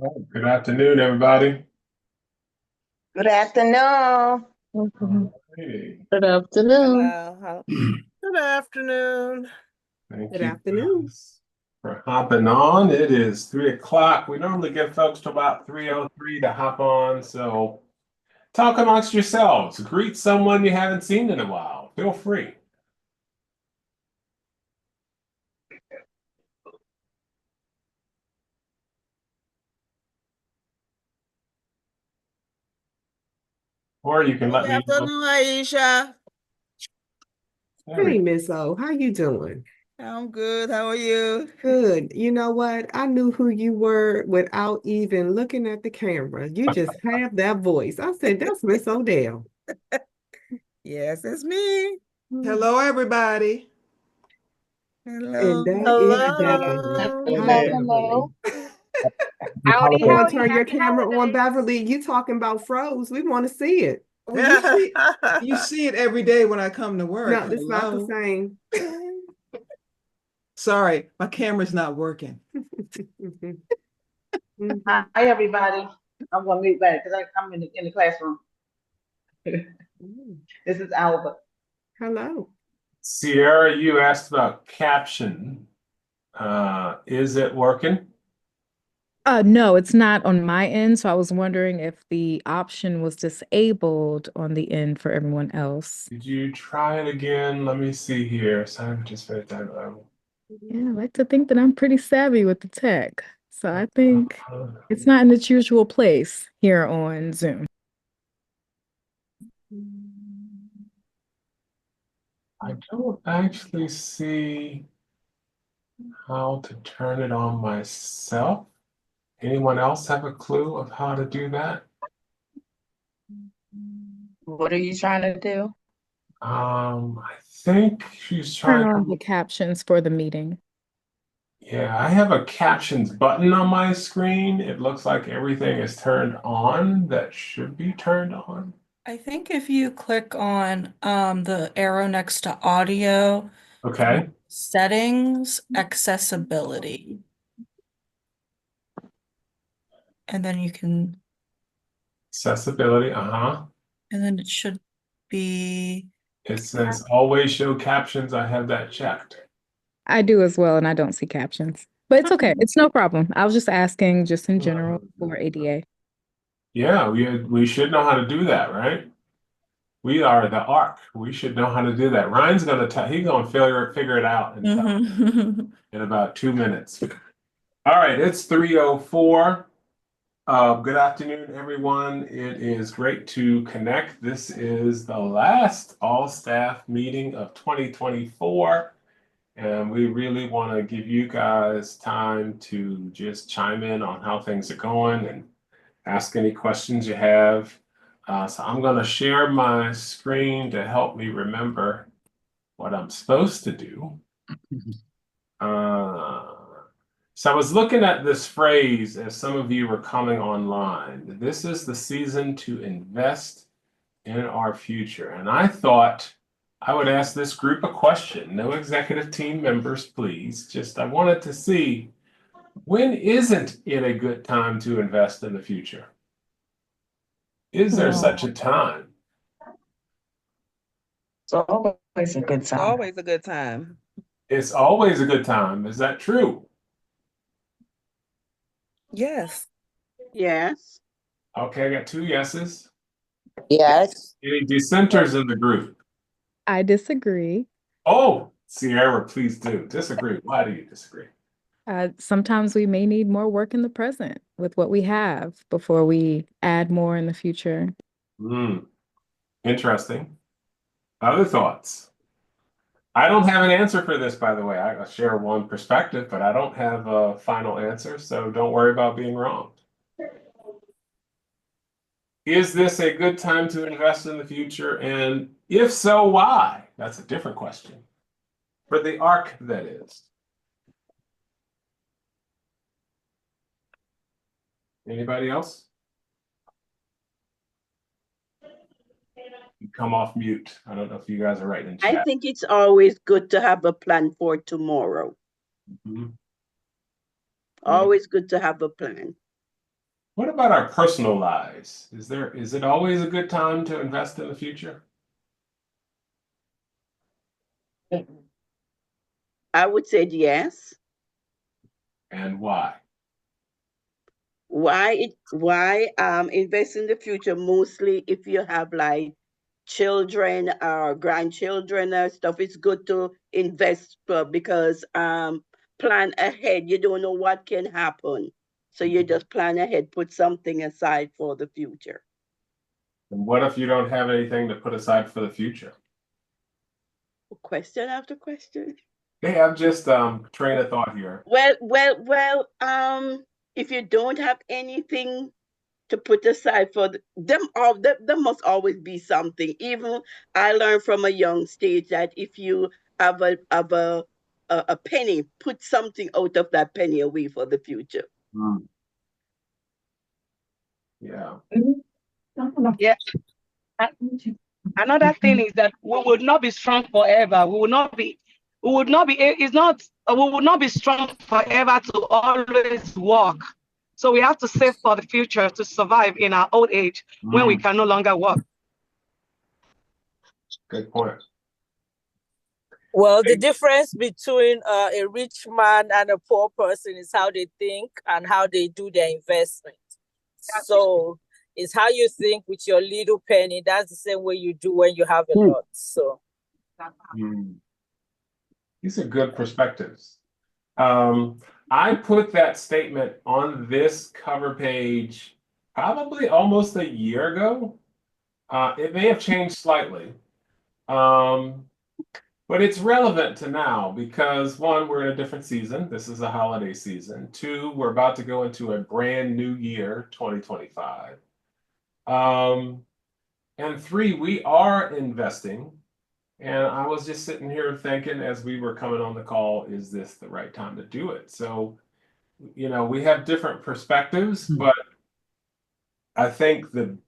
Good afternoon, everybody. Good afternoon. Hey, Good afternoon. Hello. Good afternoon. thank Good you afternoon. guys for hopping on. It is 3 o'clock. We normally give folks to about 3:03 to hop on. So talk amongst yourselves. Greet someone you haven't seen in a while. Feel free. Or you can Good let me know. afternoon, Aisha. There we Hey, go. Miss O, how you doing? I'm good. How are you? Good. You know what? I knew who you were without even looking at the camera. You just have that voice. I said, that's Miss Odell. Yes, it's me. Hello, everybody. Hello. And that is Beverly. Hello. Hi, Hello. Beverly. Howdy, Someone howdy, turn your happy camera on, holidays. Beverly. You talking about froze. We want to see it. Well, you see it every day when I come to work. No, it's not the Hello. same. Sorry, my camera's not working. Hi, everybody. I'm going to meet back because I'm in the classroom. This is Alba. Hello. Sierra, you asked about caption. Is it working? No, it's not on my end. So I was wondering if the option was disabled on the end for everyone else. Did you try it again? Let me see here. Sign participate time level. Yeah, I like to think that I'm pretty savvy with the tech. So I think it's not in its usual place here on Zoom. I don't actually see how to turn it on myself. Anyone else have a clue of how to do that? What are you trying to do? I think she's Turn trying on the to, captions for the meeting. yeah, I have a captions button on my screen. It looks like everything is turned on that should be turned on. I think if you click on the arrow next to audio, Okay, settings, accessibility, and then you can, accessibility, and then it should be, It says always show captions. I have that checked. I do as well, and I don't see captions. But it's okay. It's no problem. I was just asking just in general for ADA. Yeah, we should know how to do that, right? We are the ARC. We should know how to do that. Ryan's gonna tell. He's gonna figure it out and tell in about 2 minutes. All right, it's 3:04. Good afternoon, everyone. It is great to connect. This is the last all-staff meeting of 2024, and we really want to give you guys time to just chime in on how things are going and ask any questions you have. So I'm going to share my screen to help me remember what I'm supposed to do. So I was looking at this phrase as some of you were coming online. This is the season to invest in our future. And I thought I would ask this group a question. No executive team members, please. Just I wanted to see, when isn't it a good time to invest in the future? Is there such a time? It's always a good It's time. always a good time. It's always a good time. Is that true? Yes. Yes. Okay, I got 2 yeses. Yes. Any dissenters in the group? I disagree. Oh, Sierra, please do. Disagree. Why do you disagree? Sometimes we may need more work in the present with what we have before we add more in the future. Interesting. Other thoughts? I don't have an answer for this, by the way. I share one perspective, but I don't have a final answer, so don't worry about being wrong. Is this a good time to invest in the future? And if so, why? That's a different question. For the ARC, that is. Anybody else? You come off mute. I don't know if you guys are writing in I chat. think it's always good to have a plan for tomorrow. Mhm. Always good to have a plan. What about our personal lives? Is it always a good time to invest in the future? I would say yes. And why? Why invest in the future? Mostly if you have like children or grandchildren or stuff, it's good to invest because plan ahead. You don't know what can happen. So you just plan ahead, put something aside for the future. And what if you don't have anything to put aside for the future? Question after question. Hey, I'm just train of thought here. Well, if you don't have anything to put aside for them, all there must always be something. Even I learned from a young stage that if you have a penny, put something out of that penny away for the future. Yeah. Yeah. Another thing is that we would not be strong forever. We would not be strong forever to always walk. So we have to save for the future to survive in our old age when we can no longer walk. Good point. Well, the difference between a rich man and a poor person is how they think and how they do their investment. So it's how you think with your little penny. That's the same way you do when you have a lot. So These are good perspectives. I put that statement on this cover page probably almost a year ago. It may have changed slightly. But it's relevant to now because one, we're in a different season. This is a holiday season. Two, we're about to go into a brand new year, 2025. And three, we are investing. And I was just sitting here thinking as we were coming on the call, is this the right time to do it? So, we have different perspectives, but I think the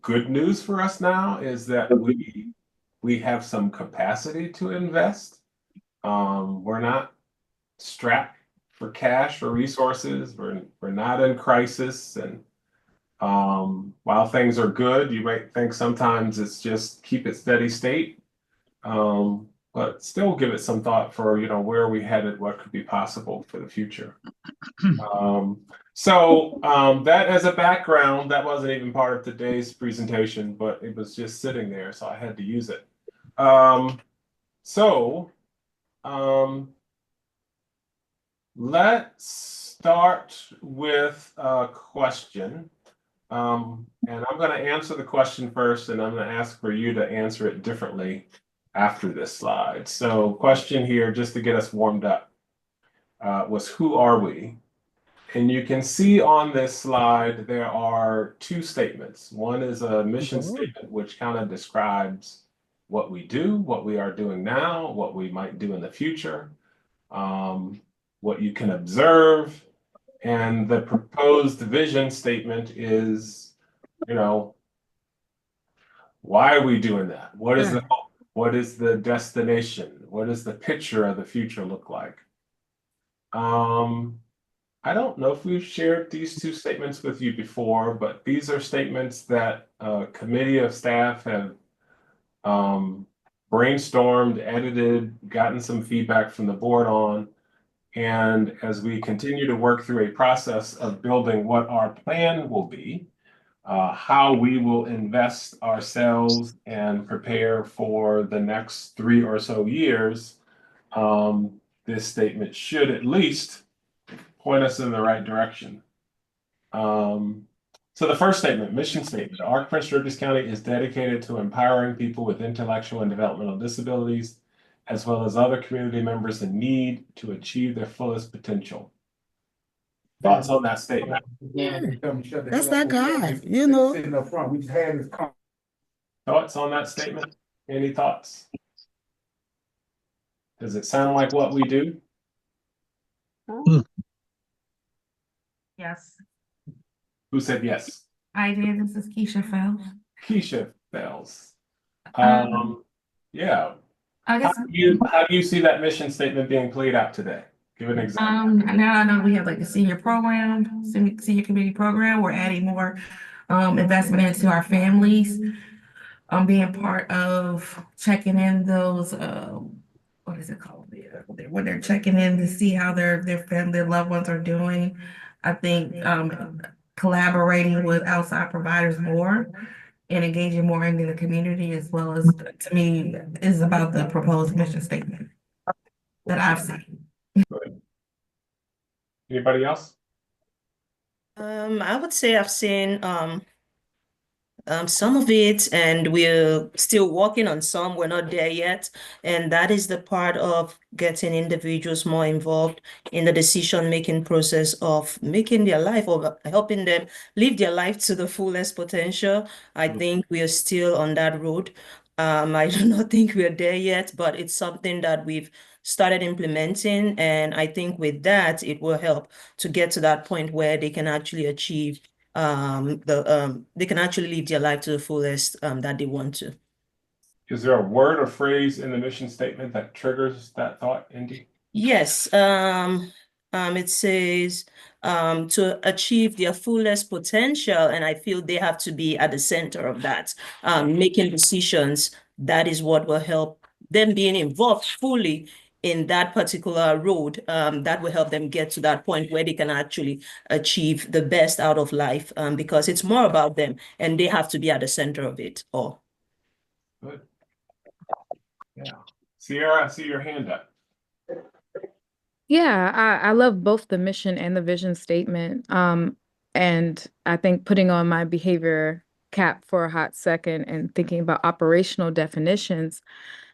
good news for us now is that we have some capacity to invest. We're not strapped for cash or resources. We're not in crisis. And while things are good, you might think sometimes it's just keep it steady state. But still give it some thought for, where are we headed, what could be possible for the future. So that as a background, that wasn't even part of today's presentation, but it was just sitting there, so I had to use it. Let's start with a question. And I'm going to answer the question first, and I'm going to ask for you to answer it differently after this slide. So question here, just to get us warmed up, was who are we? And you can see on this slide, there are two statements. One is a mission statement, which kind of describes what we do, what we are doing now, what we might do in the future, what you can observe. And the proposed vision statement is, why are we doing that? What is the hope? What is the destination? What does the picture of the future look like? I don't know if we've shared these two statements with you before, but these are statements that a committee of staff have brainstormed, edited, gotten some feedback from the board on. And as we continue to work through a process of building what our plan will be, how we will invest ourselves and prepare for the next 3 or so years, this statement should at least point us in the right direction. So the first statement, mission statement, ARC Prince George's County is dedicated to empowering people with intellectual and developmental disabilities, as well as other community members in need to achieve their fullest potential. Thoughts on that statement? That's that guy, Sitting up front, we just had this conversation. Thoughts on that statement? Any thoughts? Does it sound like what we do? Yes, Who said yes? I did. This is Keisha Phelps. Keisha Bells. Um, Yeah. I guess How do you see that mission statement being played out today? Give an example. Now I know we have like the senior program, senior community program. We're adding more investment into our families. Being part of checking in those what is it called? When they're checking in to see how their family, their loved ones are doing. I think collaborating with outside providers more and engaging more in the community as well as, to me, is about the proposed mission statement that I've seen. Good. Anybody else? I would say I've seen some of it, and we're still working on some. We're not there yet. And that is the part of getting individuals more involved in the decision-making process of making their life or helping them live their life to the fullest potential. I think we are still on that road. I do not think we're there yet, but it's something that we've started implementing. And I think with that, it will help to get to that point where they can actually achieve they can actually live their life to the fullest that they want to. Is there a word or phrase in the mission statement that triggers that thought, Indy? Yes, it says to achieve their fullest potential, and I feel they have to be at the center of that. Making decisions, that is what will help them being involved fully in that particular road. That will help them get to that point where they can actually achieve the best out of life, because it's more about them and they have to be at the center of it all. Good. Yeah. Sierra, I see your hand up. Yeah, I love both the mission and the vision statement. And I think putting on my behavior cap for a hot second and thinking about operational definitions,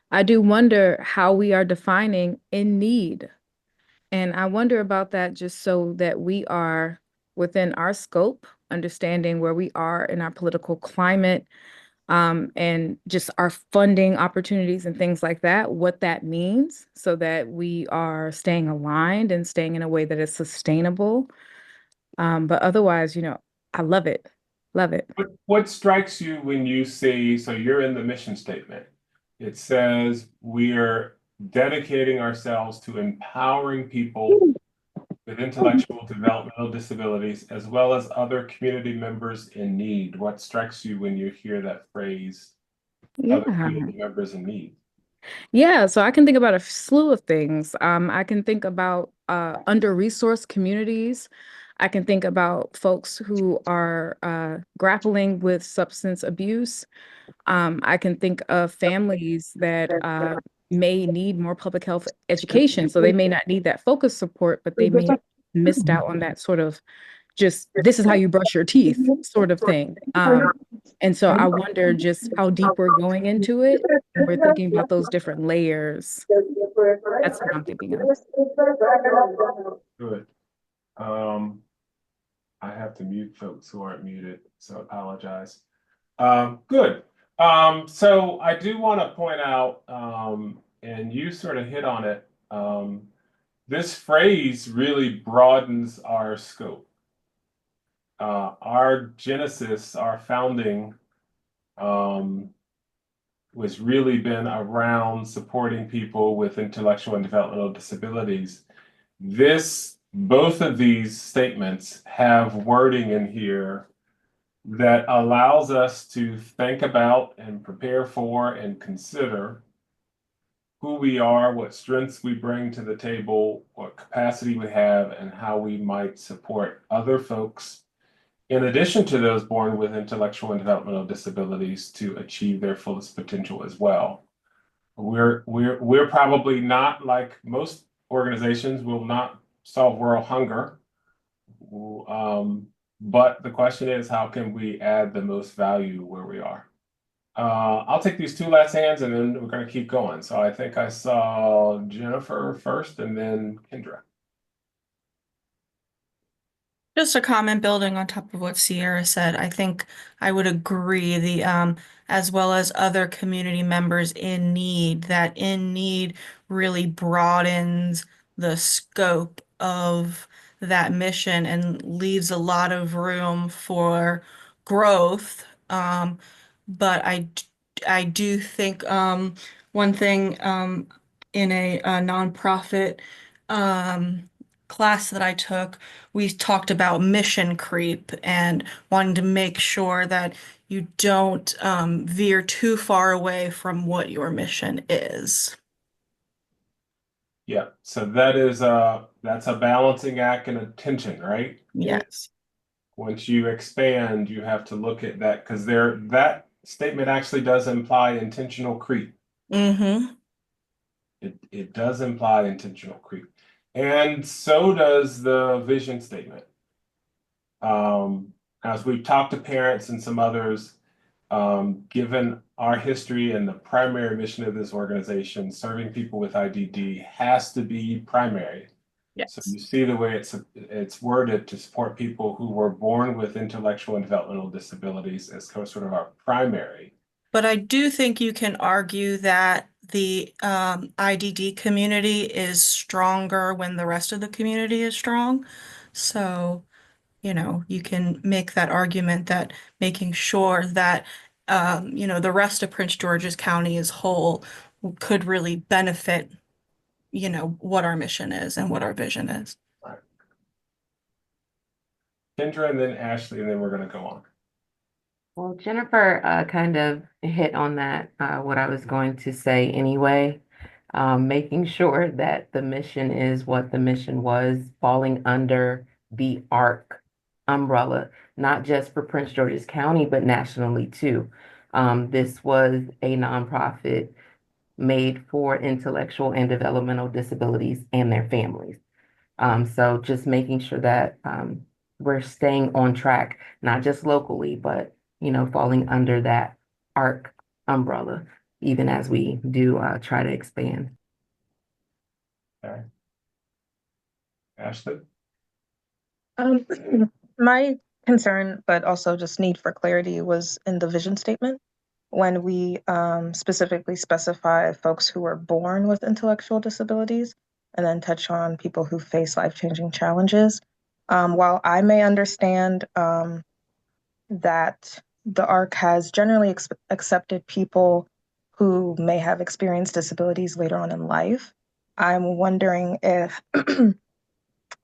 I do wonder how we are defining in need. And I wonder about that just so that we are within our scope, understanding where we are in our political climate, and just our funding opportunities and things like that, what that means so that we are staying aligned and staying in a way that is sustainable. But otherwise, I love it. Love it. What strikes you when you see, so you're in the mission statement. It says we are dedicating ourselves to empowering people with intellectual developmental disabilities as well as other community members in need. What strikes you when you hear that phrase, other community members in need? Yeah, so I can think about a slew of things. I can think about under-resourced communities. I can think about folks who are grappling with substance abuse. I can think of families that may need more public health education. So they may not need that focus support, but they may have missed out on that sort of just, this is how you brush your teeth sort of thing. And so I wonder just how deep we're going into it. And we're thinking about those different layers. That's what I'm thinking of. Good. I have to mute folks who aren't muted, so I apologize. Good. So I do want to point out, and you sort of hit on it, this phrase really broadens our scope. Our genesis, our founding, was really been around supporting people with intellectual and developmental disabilities. Both of these statements have wording in here that allows us to think about and prepare for and consider who we are, what strengths we bring to the table, what capacity we have, and how we might support other folks, in addition to those born with intellectual and developmental disabilities, to achieve their fullest potential as well. We're probably not, like most organizations, will not solve world hunger. But the question is, how can we add the most value where we are? I'll take these two last hands and then we're going to keep going. So I think I saw Jennifer first and then Kendra. Just a comment building on top of what Sierra said. I think I would agree as well as other community members in need, that in need really broadens the scope of that mission and leaves a lot of room for growth. But I do think one thing in a nonprofit class that I took, we talked about mission creep and wanting to make sure that you don't veer too far away from what your mission is. Yeah, so that's a balancing act and a tension, right? Yes. Once you expand, you have to look at that because that statement actually does imply intentional creep. Mm-hmm. It does imply intentional creep. And so does the vision statement. As we've talked to parents and some others, given our history and the primary mission of this organization, serving people with IDD has to be primary. Yes. So you see the way it's worded to support people who were born with intellectual and developmental disabilities as sort of our primary. But I do think you can argue that the IDD community is stronger when the rest of the community is strong. So, you know, you can make that argument that making sure that, you know, the rest of Prince George's County as whole could really benefit, you know, what our mission is and what our vision is. Right. Kendra and then Ashley, and then we're going to go on. Well, Jennifer kind of hit on that, what I was going to say anyway. Making sure that the mission is what the mission was, falling under the ARC umbrella, not just for Prince George's County, but nationally too. This was a nonprofit made for intellectual and developmental disabilities and their families. So just making sure that we're staying on track, not just locally, but you know, falling under that ARC umbrella, even as we do try to expand. Okay. Ashley? My concern, but also just need for clarity, was in the vision statement when we specifically specify folks who were born with intellectual disabilities and then touch on people who face life-changing challenges. While I may understand that the ARC has generally accepted people who may have experienced disabilities later on in life, I'm wondering if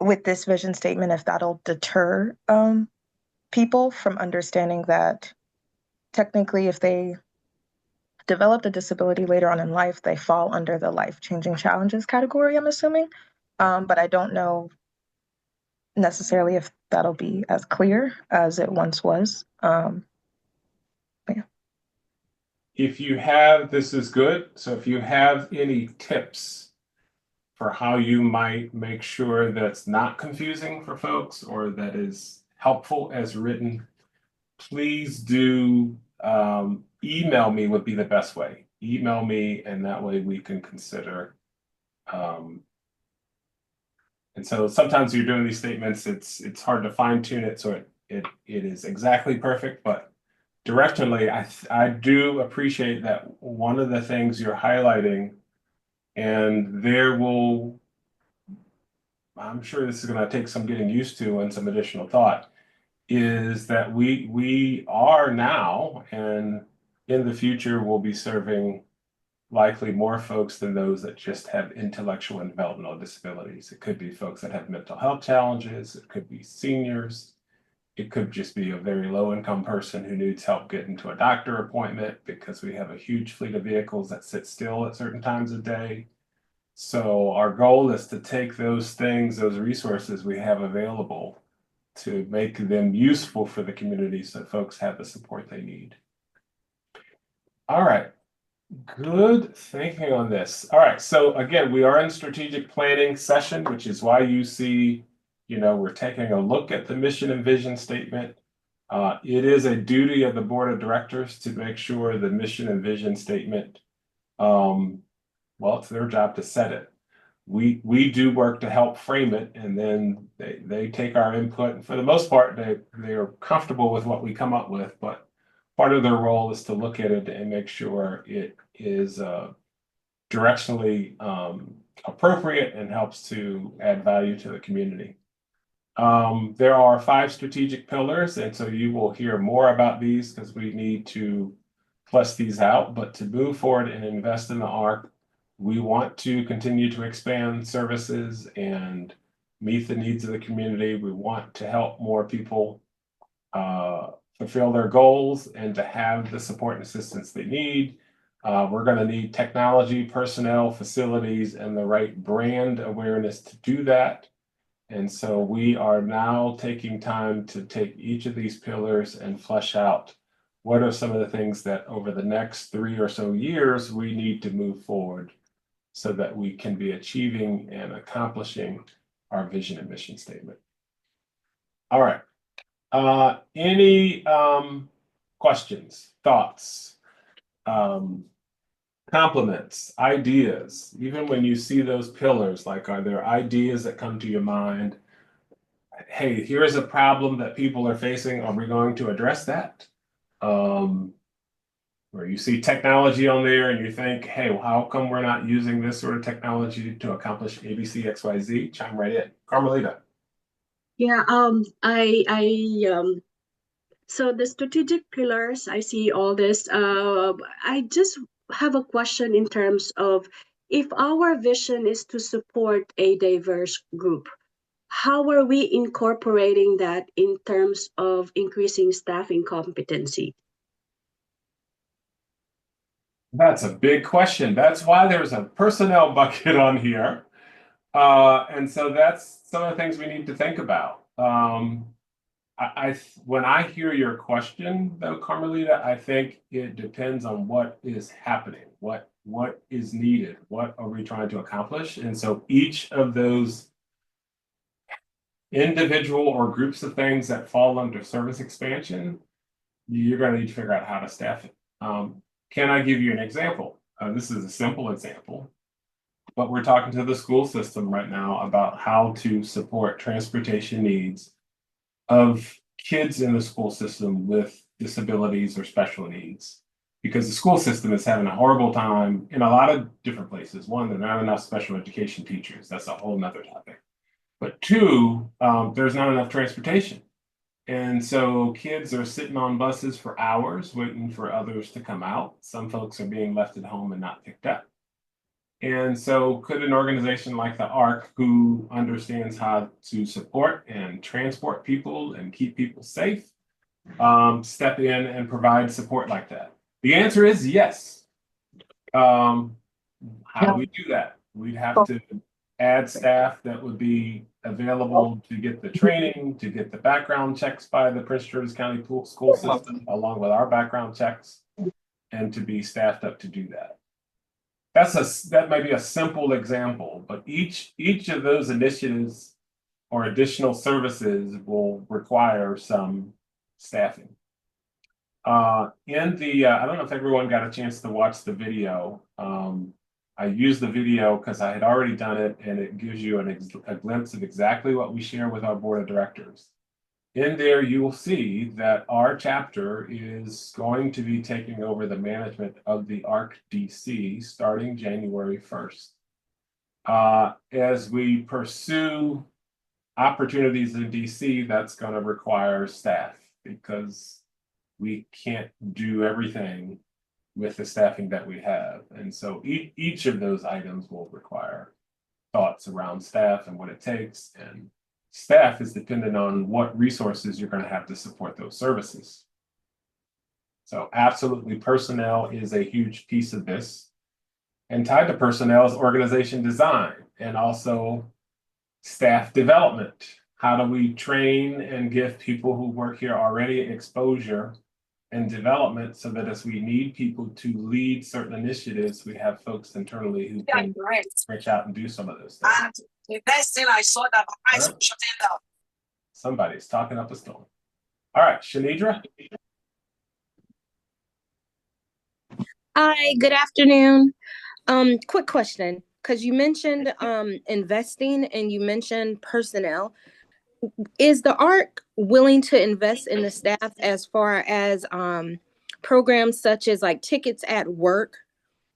with this vision statement, if that'll deter people from understanding that technically if they developed a disability later on in life, they fall under the life-changing challenges category, I'm assuming. But I don't know necessarily if that'll be as clear as it once was. Yeah. If you have, this is good. So if you have any tips for how you might make sure that's not confusing for folks or that is helpful as written, please do email me would be the best way. Email me, and that way we can consider. And so sometimes you're doing these statements, it's hard to fine tune it so it is exactly perfect, but directionally, I do appreciate that one of the things you're highlighting, and I'm sure this is going to take some getting used to and some additional thought, is that we are now and in the future will be serving likely more folks than those that just have intellectual and developmental disabilities. It could be folks that have mental health challenges. It could be seniors. It could just be a very low income person who needs help getting to a doctor appointment because we have a huge fleet of vehicles that sit still at certain times of day. So our goal is to take those things, those resources we have available, to make them useful for the community so folks have the support they need. All right. Good thinking on this. All right, so again, we are in strategic planning session, which is why you see, you know, we're taking a look at the mission and vision statement. It is a duty of the board of directors to make sure the mission and vision statement, well, it's their job to set it. We do work to help frame it, and then they take our input, and for the most part, they are comfortable with what we come up with, but part of their role is to look at it and make sure it is directionally appropriate and helps to add value to the community. There are 5 strategic pillars, and so you will hear more about these because we need to flesh these out. But to move forward and invest in the ARC, we want to continue to expand services and meet the needs of the community. We want to help more people fulfill their goals and to have the support and assistance they need. We're going to need technology, personnel, facilities, and the right brand awareness to do that. And so we are now taking time to take each of these pillars and flesh out what are some of the things that over the next 3 or so years we need to move forward so that we can be achieving and accomplishing our vision and mission statement. All right. Any questions, thoughts, compliments, ideas? Even when you see those pillars, like, are there ideas that come to your mind? Hey, here's a problem that people are facing. Are we going to address that? Or you see technology on there and you think, hey, well, how come we're not using this sort of technology to accomplish ABC, XYZ? Chime right in. Carmelita. Yeah, so the strategic pillars, I see all this. I just have a question in terms of if our vision is to support a diverse group, how are we incorporating that in terms of increasing staffing competency? That's a big question. That's why there's a personnel bucket on here. And so that's some of the things we need to think about. When I hear your question, though, Carmelita, I think it depends on what is happening, what is needed, what are we trying to accomplish. And so each of those individual or groups of things that fall under service expansion, you're going to need to figure out how to staff it. Can I give you an example? This is a simple example, but we're talking to the school system right now about how to support transportation needs of kids in the school system with disabilities or special needs, because the school system is having a horrible time in a lot of different places. One, there are not enough special education teachers. That's a whole nother topic. But two, there's not enough transportation. And so kids are sitting on buses for hours waiting for others to come out. Some folks are being left at home and not picked up. And so could an organization like the ARC, who understands how to support and transport people and keep people safe, step in and provide support like that? The answer is yes. How do we do that? We'd have to add staff that would be available to get the training, to get the background checks by the Prince George's County school system, along with our background checks, and to be staffed up to do that. That might be a simple example, but each of those initiatives or additional services will require some staffing. I don't know if everyone got a chance to watch the video. I used the video because I had already done it, and it gives you a glimpse of exactly what we share with our board of directors. In there, you will see that our chapter is going to be taking over the management of the ARC DC starting January 1st. As we pursue opportunities in DC, that's going to require staff because we can't do everything with the staffing that we have. And so each of those items will require thoughts around staff and what it takes. And staff is dependent on what resources you're going to have to support those services. So absolutely, personnel is a huge piece of this. And tied to personnel is organization design and also staff development. How do we train and give people who work here already exposure and development so that as we need people to lead certain initiatives, we have folks internally who can reach out and do some of those things. Somebody's talking up a storm. All right, Shanidra. Hi, good afternoon. Quick question, because you mentioned investing and you mentioned personnel. Is the ARC willing to invest in the staff as far as programs such as like tickets at work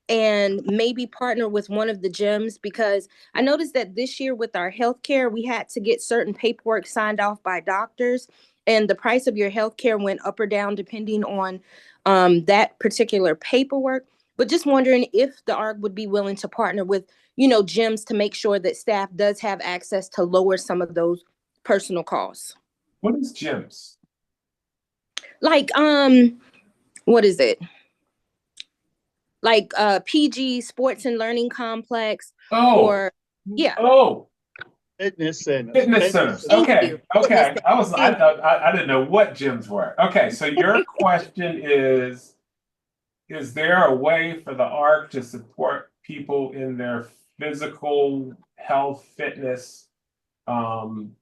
and maybe partner with one of the gyms? Because I noticed that this year with our healthcare, we had to get certain paperwork signed off by doctors, and the price of your healthcare went up or down depending on that particular paperwork. But just wondering if the ARC would be willing to partner with, gyms to make sure that staff does have access to lower some of those personal costs. What is gyms? Like, what is it? Like PG Sports and Learning Complex. Oh, yeah. Oh, Fitness centers. fitness centers. Thank Okay, you. okay. Fitness I thought I didn't know what gyms were. Okay, so your question is there a way for the ARC to support people in their physical health, fitness,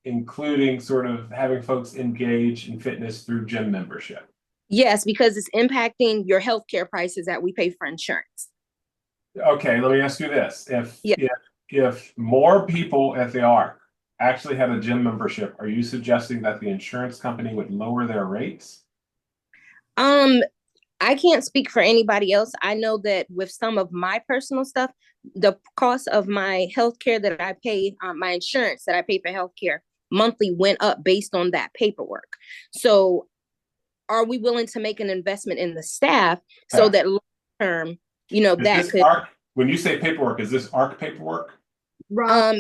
including sort of having folks engage in fitness through gym membership? Yes, because it's impacting your healthcare prices that we pay for insurance. Okay, let me ask you this. Yeah. If more people at the ARC actually had a gym membership, are you suggesting that the insurance company would lower their rates? I can't speak for anybody else. I know that with some of my personal stuff, the cost of my healthcare that I pay, my insurance that I pay for healthcare monthly went up based on that paperwork. So are we willing to make an investment in the staff so that long term, that could. ARC, when you say paperwork, is this ARC paperwork? Rob,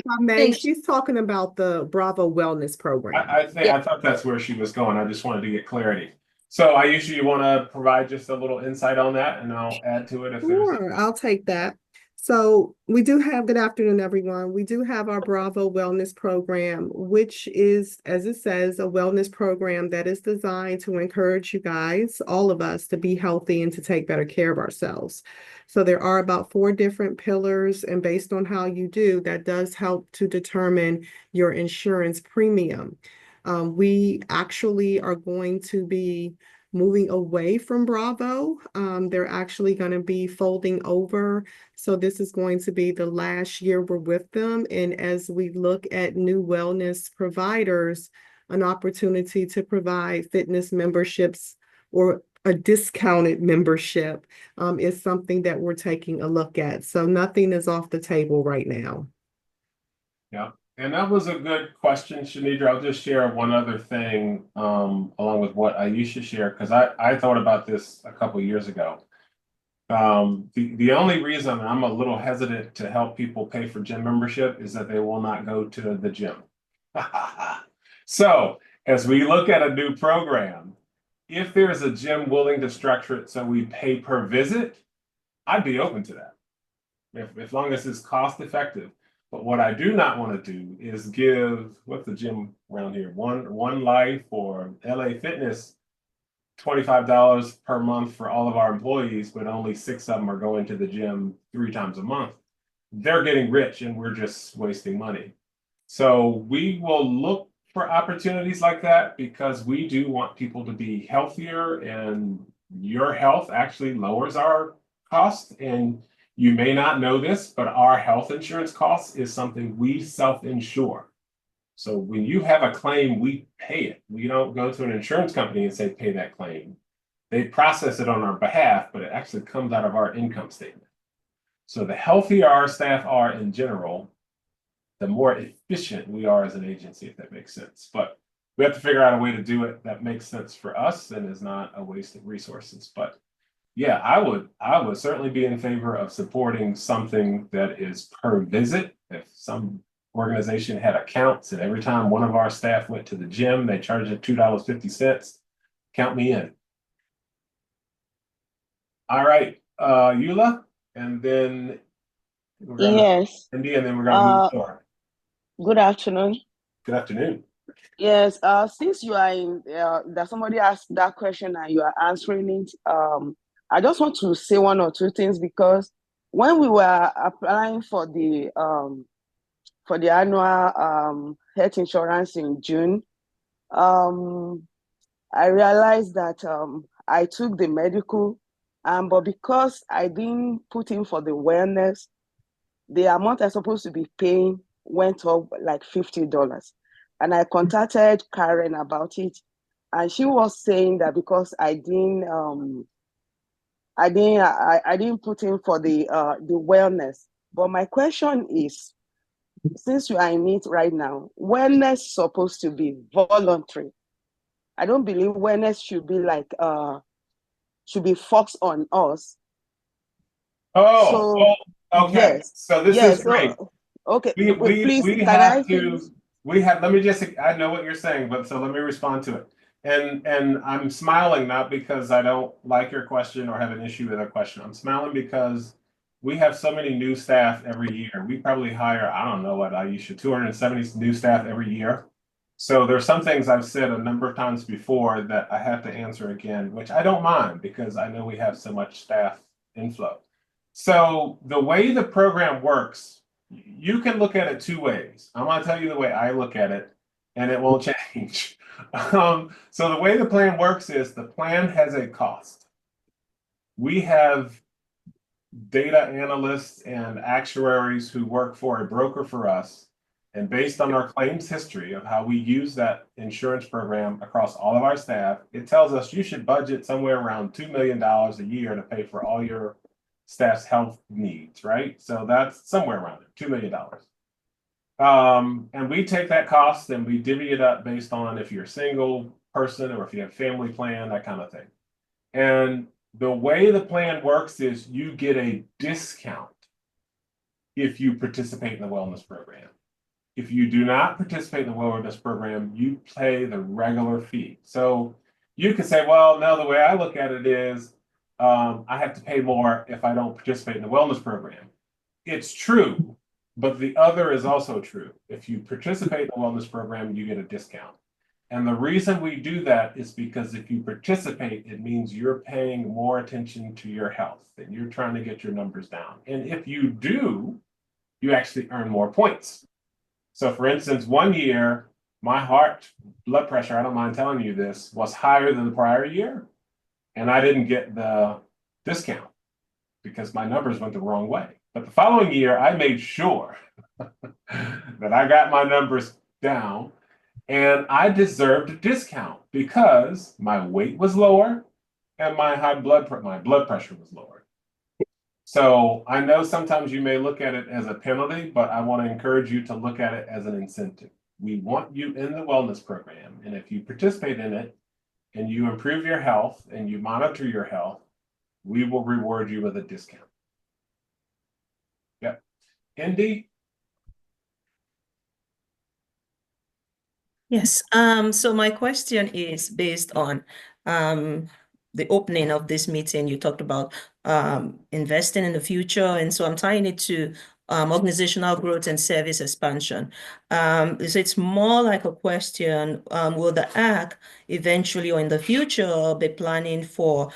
she's talking about the Bravo Wellness Program. I thought that's where she was going. I just wanted to get clarity. So I usually want to provide just a little insight on that, and I'll add to it if Sure, I'll take that. So we do have, good afternoon, everyone. We do have our Bravo Wellness Program, which is, as it says, a wellness program that is designed to encourage you guys, all of us, to be healthy and to take better care of ourselves. So there are about 4 different pillars, and based on how you do, that does help to determine your insurance premium. We actually are going to be moving away from Bravo. They're actually going to be folding over. So this is going to be the last year we're with them. And as we look at new wellness providers, an opportunity to provide fitness memberships or a discounted membership is something that we're taking a look at. So nothing is off the table right now. Yeah. And that was a good question, Shanidra. I'll just share one other thing along with what Aisha shared, because I thought about this a couple of years ago. The only reason I'm a little hesitant to help people pay for gym membership is that they will not go to the gym. So as we look at a new program, if there's a gym willing to structure it so we pay per visit, I'd be open to that, as long as it's cost effective. But what I do not want to do is give, what's the gym around here? One Life or LA Fitness $25 per month for all of our employees, but only 6 of them are going to the gym 3 times a month. They're getting rich and we're just wasting money. So we will look for opportunities like that because we do want people to be healthier, and your health actually lowers our cost. And you may not know this, but our health insurance costs is something we self-insure. So when you have a claim, we pay it. We don't go to an insurance company and say, pay that claim. They process it on our behalf, but it actually comes out of our income statement. So the healthier our staff are in general, the more efficient we are as an agency, if that makes sense. But we have to figure out a way to do it that makes sense for us and is not a waste of resources. But yeah, I would certainly be in favor of supporting something that is per visit. If some organization had accounts and every time one of our staff went to the gym, they charged it $2.50, count me in. All right, Eula, and then we're gonna, Yes. Indy, and then we're gonna move forward. Good afternoon. Good afternoon. Yes, since you are in, that somebody asked that question and you are answering it, I just want to say 1 or 2 things, because when we were applying for the annual health insurance in June, I realized that I took the medical, but because I didn't put in for the wellness, the amount I'm supposed to be paying went up like $50. And I contacted Karen about it, and she was saying that because I didn't put in for the wellness. But my question is, since you are in it right now, wellness is supposed to be voluntary. I don't believe wellness should be like should be forced on us. Oh, So okay. yes, So this is yes. great. So okay, please, We can I have finish? to, we have, let me just, I know what you're saying, but so let me respond to it. And I'm smiling not because I don't like your question or have an issue with a question. I'm smiling because we have so many new staff every year. We probably hire, I don't know what, Aisha, 270 new staff every year. So there's some things I've said a number of times before that I have to answer again, which I don't mind because I know we have so much staff inflow. So the way the program works, you can look at it two ways. I'm going to tell you the way I look at it, and it won't change. So the way the plan works is the plan has a cost. We have data analysts and actuaries who work for a broker for us. And based on our claims history of how we use that insurance program across all of our staff, it tells us you should budget somewhere around $2 million a year to pay for all your staff's health needs, right? So that's somewhere around there, $2 million. And we take that cost and we divvy it up based on if you're a single person or if you have family plan, that kind of thing. And the way the plan works is you get a discount if you participate in the wellness program. If you do not participate in the wellness program, you pay the regular fee. So you could say, well, no, the way I look at it is I have to pay more if I don't participate in the wellness program. It's true, but the other is also true. If you participate in the wellness program, you get a discount. And the reason we do that is because if you participate, it means you're paying more attention to your health and you're trying to get your numbers down. And if you do, you actually earn more points. So for instance, one year, my heart blood pressure, I don't mind telling you this, was higher than the prior year. And I didn't get the discount because my numbers went the wrong way. But the following year, I made sure that I got my numbers down and I deserved a discount because my weight was lower and my blood pressure was lower. So I know sometimes you may look at it as a penalty, but I want to encourage you to look at it as an incentive. We want you in the wellness program. And if you participate in it and you improve your health and you monitor your health, we will reward you with a discount. Yep. Indy? Yes. So my question is based on the opening of this meeting. You talked about investing in the future, and so I'm tying it to organizational growth and service expansion. So it's more like a question, will the ACT eventually or in the future be planning for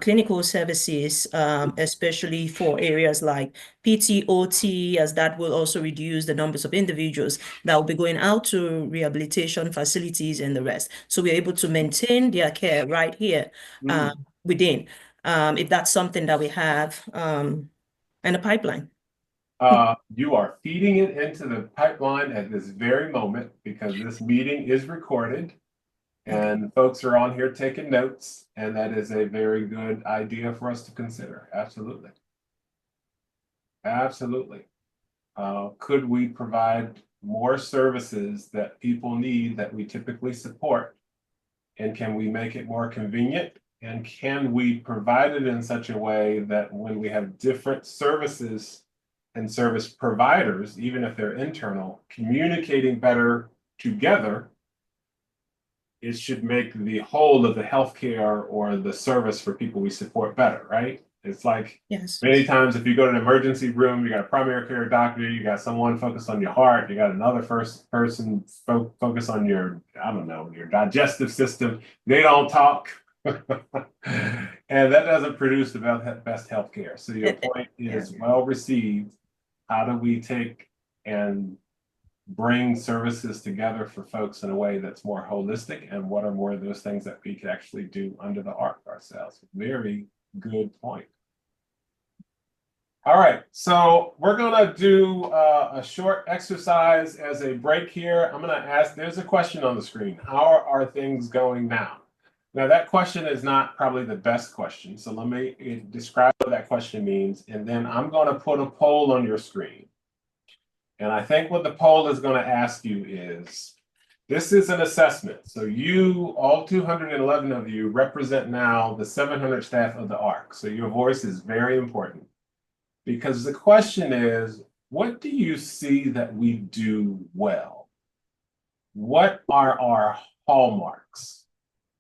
clinical services, especially for areas like PT/OT, as that will also reduce the numbers of individuals that will be going out to rehabilitation facilities and the rest. So we're able to maintain their care right here within, if that's something that we have in the pipeline. You are feeding it into the pipeline at this very moment because this meeting is recorded and folks are on here taking notes, and that is a very good idea for us to consider. Absolutely. Absolutely. Could we provide more services that people need that we typically support? And can we make it more convenient? And can we provide it in such a way that when we have different services and service providers, even if they're internal, communicating better together, it should make the whole of the healthcare or the service for people we support better, right? It's like many times if you go to an emergency room, you got a primary care doctor, you got someone focused on your heart, you got another first person focus on your, I don't know, your digestive system. They don't talk. And that doesn't produce the best healthcare. So your point is well received. How do we take and bring services together for folks in a way that's more holistic? And what are more of those things that we could actually do under the ARC ourselves? Very good point. All right, so we're gonna do a short exercise as a break here. I'm gonna ask, there's a question on the screen. How are things going now? Now that question is not probably the best question. So let me describe what that question means. And then I'm gonna put a poll on your screen. And I think what the poll is gonna ask you is, this is an assessment. So you, all 211 of you, represent now the 700 staff of the ARC. So your voice is very important. Because the question is, what do you see that we do well? What are our hallmarks?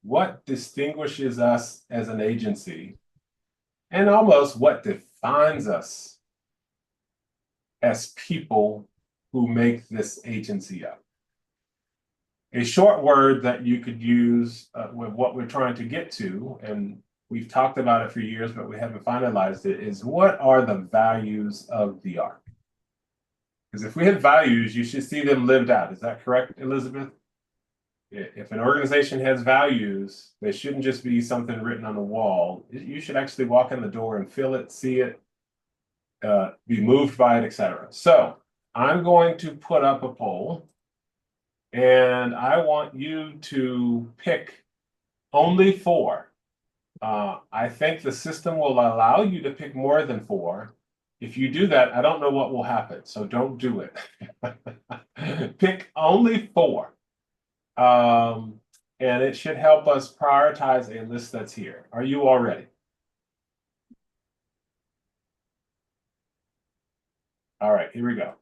What distinguishes us as an agency? And almost what defines us as people who make this agency up? A short word that you could use with what we're trying to get to, and we've talked about it for years, but we haven't finalized it, is what are the values of the ARC? Because if we have values, you should see them lived out. Is that correct, Elizabeth? If an organization has values, they shouldn't just be something written on the wall. You should actually walk in the door and feel it, see it, be moved by it, etc. So I'm going to put up a poll, and I want you to pick only 4. I think the system will allow you to pick more than 4. If you do that, I don't know what will happen, so don't do it. Pick only 4. And it should help us prioritize a list that's here. Are you all ready? All right, here we go.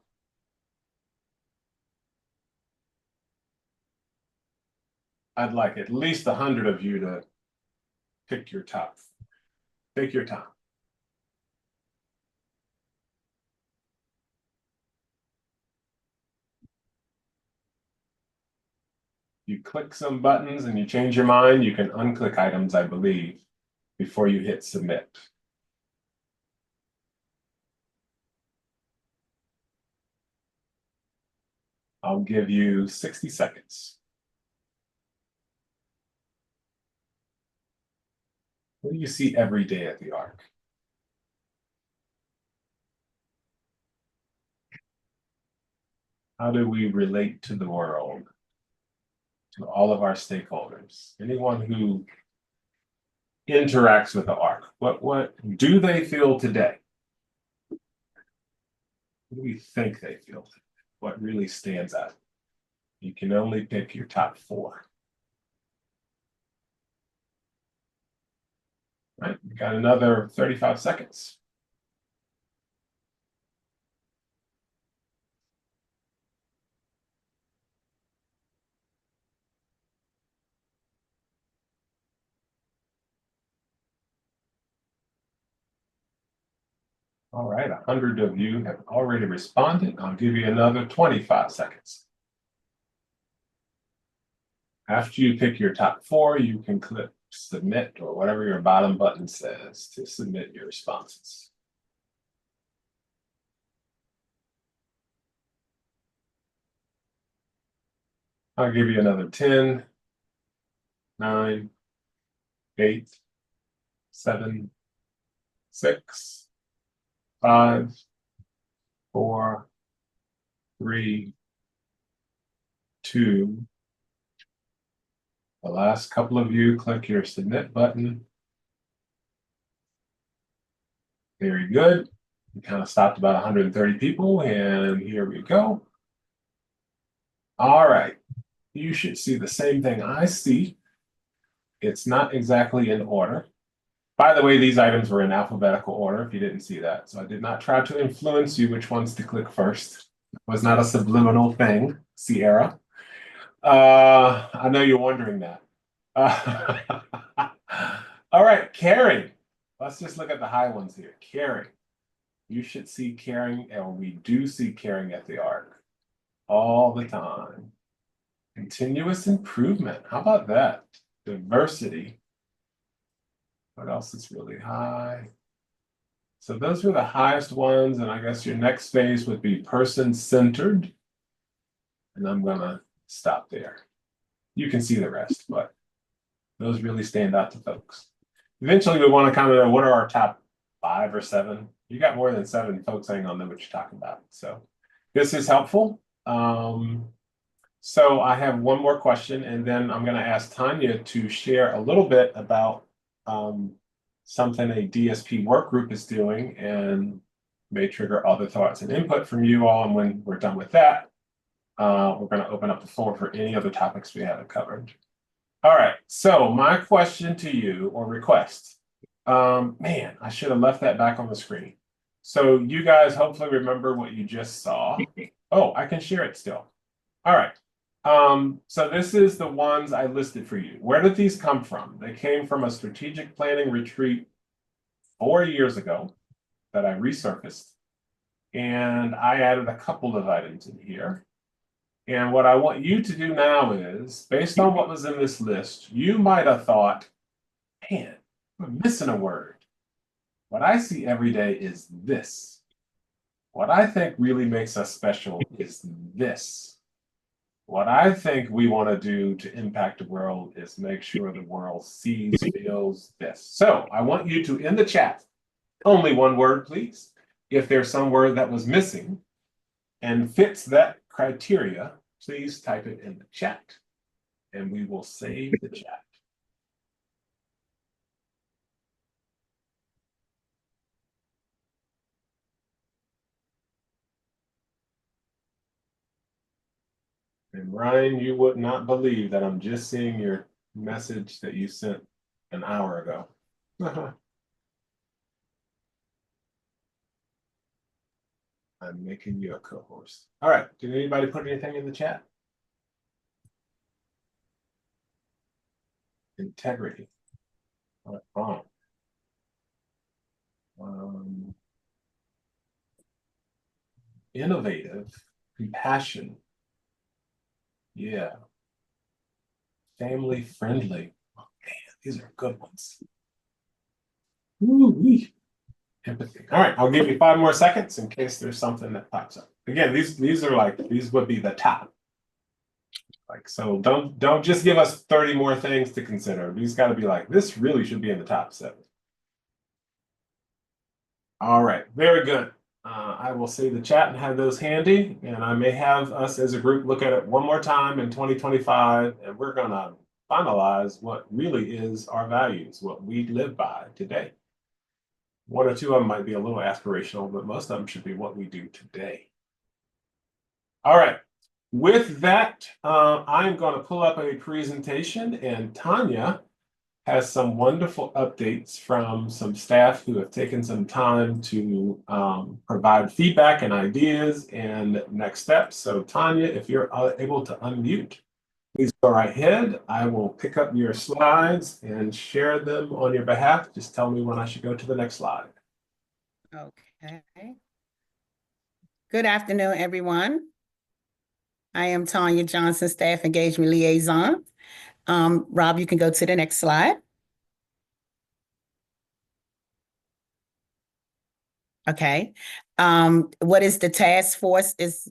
I'd like at least 100 of you to pick your top. Take your time. You click some buttons and you change your mind, you can unclick items, I believe, before you hit submit. I'll give you 60 seconds. What do you see every day at the ARC? How do we relate to the world, to all of our stakeholders? Anyone who interacts with the ARC, what do they feel today? What do we think they feel today? What really stands out? You can only pick your top 4. All right, we got another 35 seconds. All right, 100 of you have already responded. I'll give you another 25 seconds. After you pick your top 4, you can click submit or whatever your bottom button says to submit your responses. I'll give you another 10, 9, 8, 7, 6, 5, 4, 3, 2. The last couple of you, click your submit button. Very good. We kind of stopped about 130 people, and here we go. All right. You should see the same thing I see. It's not exactly in order. By the way, these items were in alphabetical order, if you didn't see that. So I did not try to influence you which ones to click first. It was not a subliminal thing, Sierra. I know you're wondering that. All right, caring. Let's just look at the high ones here. Caring. You should see caring, and we do see caring at the ARC all the time. Continuous improvement. How about that? Diversity. What else is really high? So those are the highest ones, and I guess your next phase would be person-centered. And I'm gonna stop there. You can see the rest, but those really stand out to folks. Eventually, we want to kind of know what are our top 5 or 7. You got more than 7 folks saying on know what you're talking about. So this is helpful. So I have one more question, and then I'm going to ask Tanya to share a little bit about something a DSP work group is doing, and may trigger other thoughts and input from you all. And when we're done with that, we're going to open up the floor for any other topics we haven't covered. All right, so my question to you, or request, man, I should have left that back on the screen. So you guys hopefully remember what you just saw. Oh, I can share it still. All right. So this is the ones I listed for you. Where did these come from? They came from a strategic planning retreat 4 years ago that I resurfaced. And I added a couple of items in here. And what I want you to do now is, based on what was in this list, you might have thought, man, we're missing a word. What I see every day is this. What I think really makes us special is this. What I think we want to do to impact the world is make sure the world sees, feels this. So I want you to, in the chat, only one word, please. If there's some word that was missing and fits that criteria, please type it in the chat and we will save the chat. And Ryan, you would not believe that I'm just seeing your message that you sent an hour ago. I'm making you a co-host. All right, did anybody put anything in the chat? Integrity. What's wrong? Innovative, compassion. Yeah. Family friendly. Oh, man, these are good ones. Ooh-wee. Empathy. All right, I'll give you 5 more seconds in case there's something that pops up. Again, these are like, these would be the top. Like, so don't just give us 30 more things to consider. These got to be like, this really should be in the top 7. All right, very good. I will save the chat and have those handy, and I may have us as a group look at it one more time in 2025, and we're gonna finalize what really is our values, what we live by today. 1 or 2 of them might be a little aspirational, but most of them should be what we do today. All right, with that, I'm gonna pull up a presentation, and Tanya has some wonderful updates from some staff who have taken some time to provide feedback and ideas and next steps. So Tanya, if you're able to unmute, please go right ahead. I will pick up your slides and share them on your behalf. Just tell me when I should go to the next slide. Okay. Good afternoon, everyone. I am Tanya Johnson, Staff Engagement Liaison. Rob, you can go to the next slide. Okay. What is the task force is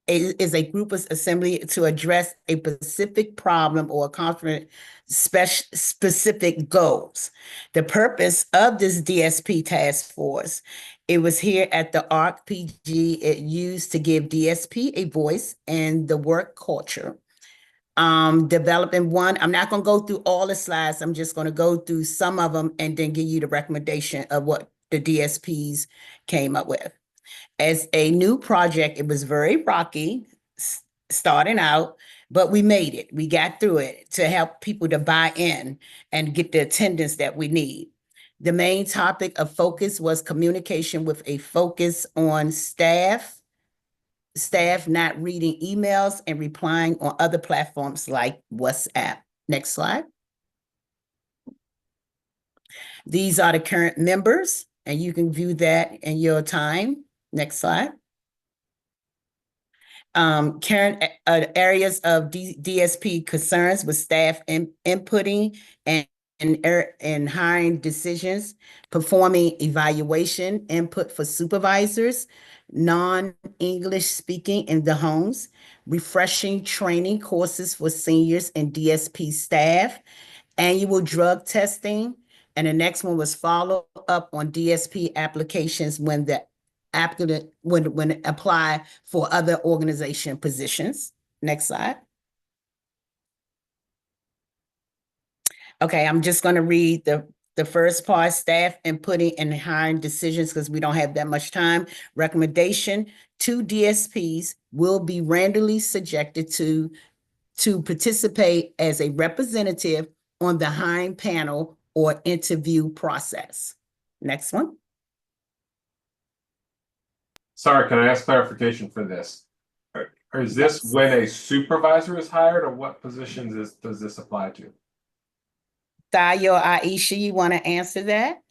a group of assembly to address a specific problem or accomplish specific goals. The purpose of this DSP task force, it was here at the ARC PG, it used to give DSP a voice in the work culture. Developing one, I'm not going to go through all the slides. I'm just going to go through some of them and then give you the recommendation of what the DSPs came up with. As a new project, it was very rocky starting out, but we made it. We got through it to help people to buy in and get the attendance that we need. The main topic of focus was communication with a focus on staff not reading emails and replying on other platforms like WhatsApp. Next slide. These are the current members, and you can view that in your time. Next slide. Current areas of DSP concerns with staff inputting and hiring decisions, performing evaluation, input for supervisors, non-English speaking in the homes, refreshing training courses for seniors and DSP staff, annual drug testing, and the next one was follow up on DSP applications when the applicant when apply for other organization positions. Next slide. Okay, I'm just going to read the first part, staff inputting and hiring decisions because we don't have that much time. Recommendation, 2 DSPs will be randomly subjected to participate as a representative on the hiring panel or interview process. Next one. Sorry, can I ask clarification for this? Or is this when a supervisor is hired, or what positions does this apply to? Thalia or Aisha, you want to answer that?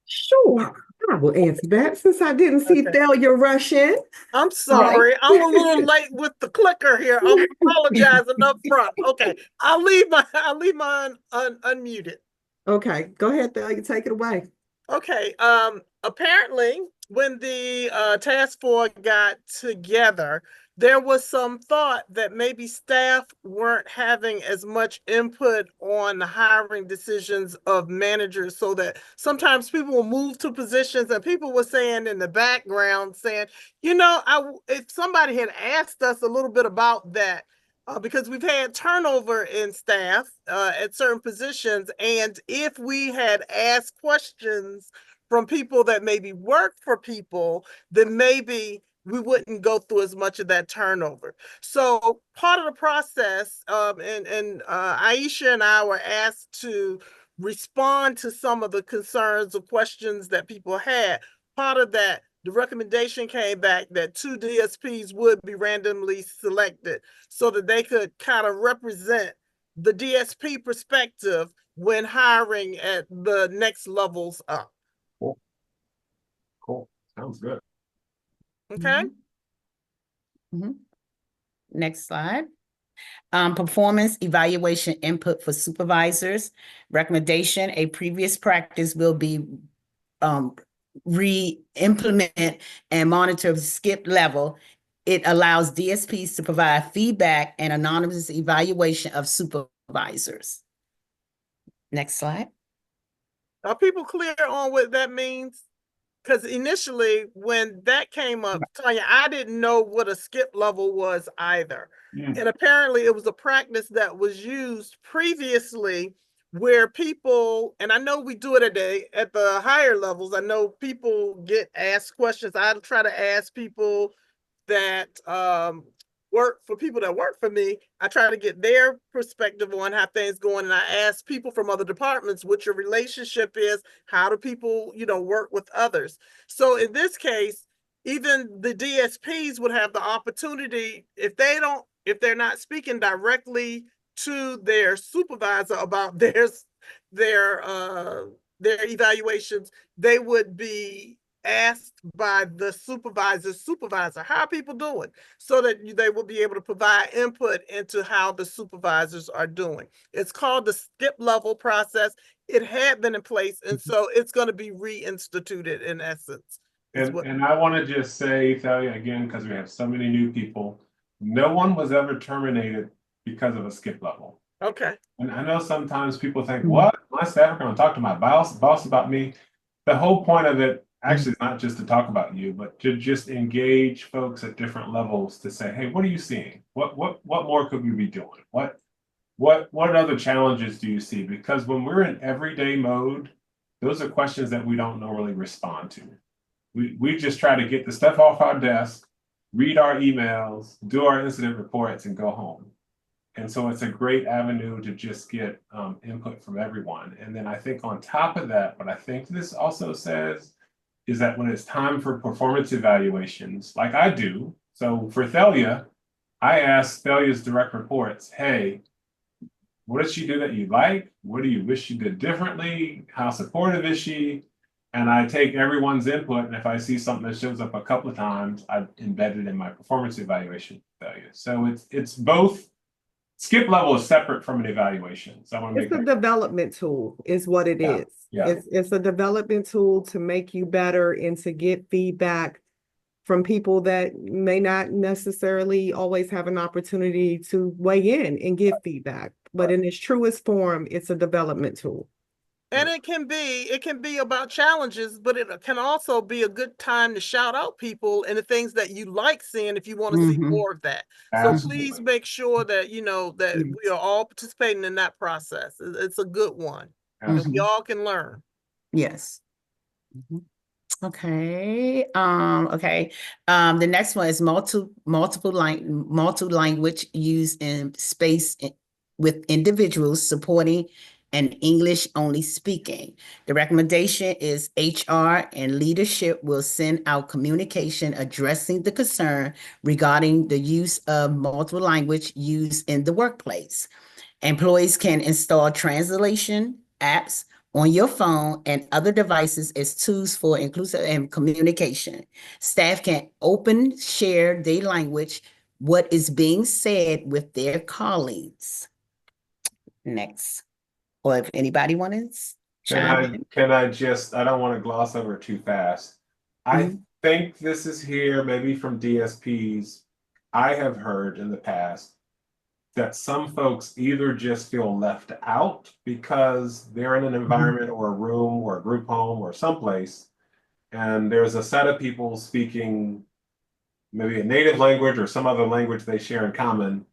Sure, I will answer that since I didn't see Thalia rush in. I'm sorry, I'm a little late with the clicker here. I'm apologizing up front. Okay, I'll leave mine unmuted. Okay, go ahead, Thalia, take it away. Okay, apparently when the task force got together, there was some thought that maybe staff weren't having as much input on the hiring decisions of managers, so that sometimes people will move to positions and people were saying in the background, saying, if somebody had asked us a little bit about that, because we've had turnover in staff at certain positions. And if we had asked questions from people that maybe work for people, then maybe we wouldn't go through as much of that turnover. So part of the process, and Aisha and I were asked to respond to some of the concerns or questions that people had. Part of that, the recommendation came back that 2 DSPs would be randomly selected so that they could kind of represent the DSP perspective when hiring at the next levels up. Cool. Sounds good. Okay. Next slide. Performance evaluation input for supervisors. Recommendation, a previous practice will be re-implement and monitor skip level. It allows DSPs to provide feedback and anonymous evaluation of supervisors. Next slide. Are people clear on what that means? Because initially, when that came up, Tanya, I didn't know what a skip level was either. And apparently it was a practice that was used previously where people, and I know we do it at the higher levels, I know people get asked questions. I try to ask people that work for people that work for me. I try to get their perspective on how things going, and I ask people from other departments what your relationship is. How do people, work with others? So in this case, even the DSPs would have the opportunity, if they're not speaking directly to their supervisor about their evaluations, they would be asked by the supervisor, how are people doing? So that they will be able to provide input into how the supervisors are doing. It's called the skip level process. It had been in place, and so it's going to be reinstituted in essence. And I want to just say, Thalia, again, because we have so many new people, no one was ever terminated because of a skip level. Okay. And I know sometimes people think, what? My staff are going to talk to my boss about me. The whole point of it actually is not just to talk about you, but to just engage folks at different levels to say, hey, what are you seeing? What more could we be doing? What other challenges do you see? Because when we're in everyday mode, those are questions that we don't normally respond to. We just try to get the stuff off our desk, read our emails, do our incident reports, and go home. And so it's a great avenue to just get input from everyone. And then I think on top of that, what I think this also says is that when it's time for performance evaluations, like I do, so for Thalia, I ask Thalia's direct reports, hey, what did she do that you like? What do you wish she did differently? How supportive is she? And I take everyone's input, and if I see something that shows up a couple of times, I've embedded in my performance evaluation Thalia. So it's both. Skip level is separate from an evaluation. So I want to make It's a development tool, is what it is. Yeah. It's a development tool to make you better and to get feedback from people that may not necessarily always have an opportunity to weigh in and give feedback. But in its truest form, it's a development tool. And it can be about challenges, but it can also be a good time to shout out people and the things that you like seeing if you want to see more of that. So please make sure that that we are all participating in that process. It's a good one. And we all can learn. Yes. Okay. Okay. The next one is multiple language used in space with individuals supporting and English only speaking. The recommendation is HR and leadership will send out communication addressing the concern regarding the use of multiple language used in the workplace. Employees can install translation apps on your phone and other devices as tools for inclusive and communication. Staff can open, share their language, what is being said with their colleagues. Next. Or if anybody wants to chime in. I don't want to gloss over too fast. I think this is here, maybe from DSPs. I have heard in the past that some folks either just feel left out because they're in an environment or a room or a group home or someplace, and there's a set of people speaking maybe a native language or some other language they share in common,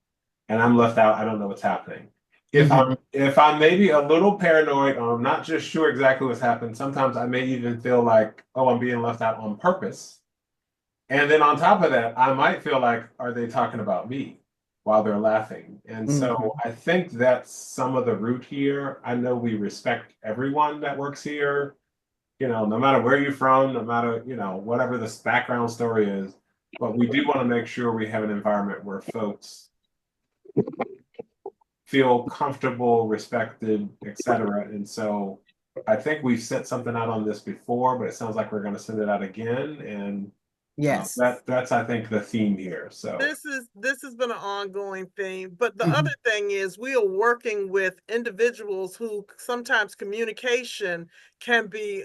and I'm left out. I don't know what's happening. If I'm maybe a little paranoid or I'm not just sure exactly what's happened, sometimes I may even feel like, oh, I'm being left out on purpose. And then on top of that, I might feel like, are they talking about me while they're laughing? And so I think that's some of the root here. I know we respect everyone that works here, no matter where you're from, no matter, whatever this background story is, but we do want to make sure we have an environment where folks feel comfortable, respected, etc. And so I think we've sent something out on this before, but it sounds like we're going to send it out again. And yes, that's I think the theme here. So this has been an ongoing theme. But the other thing is we are working with individuals who sometimes communication can be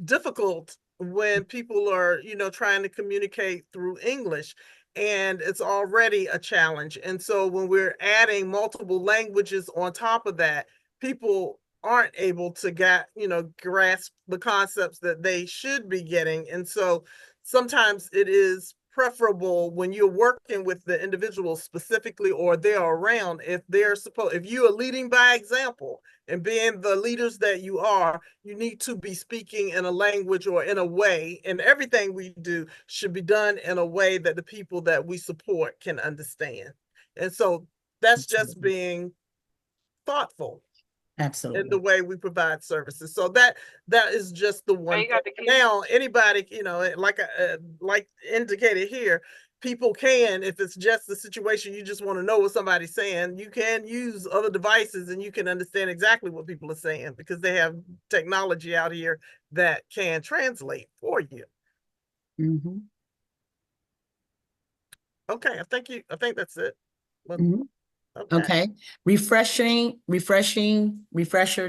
difficult when people are, trying to communicate through English. And it's already a challenge. And so when we're adding multiple languages on top of that, people aren't able to grasp the concepts that they should be getting. And so sometimes it is preferable when you're working with the individual specifically or they're around, if you are leading by example and being the leaders that you are, you need to be speaking in a language or in a way, and everything we do should be done in a way that the people that we support can understand. And so that's just being thoughtful. Absolutely. In the way we provide services. So that is just the one. Now, anybody, like indicated here, people can, if it's just the situation, you just want to know what somebody's saying, you can use other devices and you can understand exactly what people are saying because they have technology out here that can translate for you. Okay, I think that's it. Okay. Refresher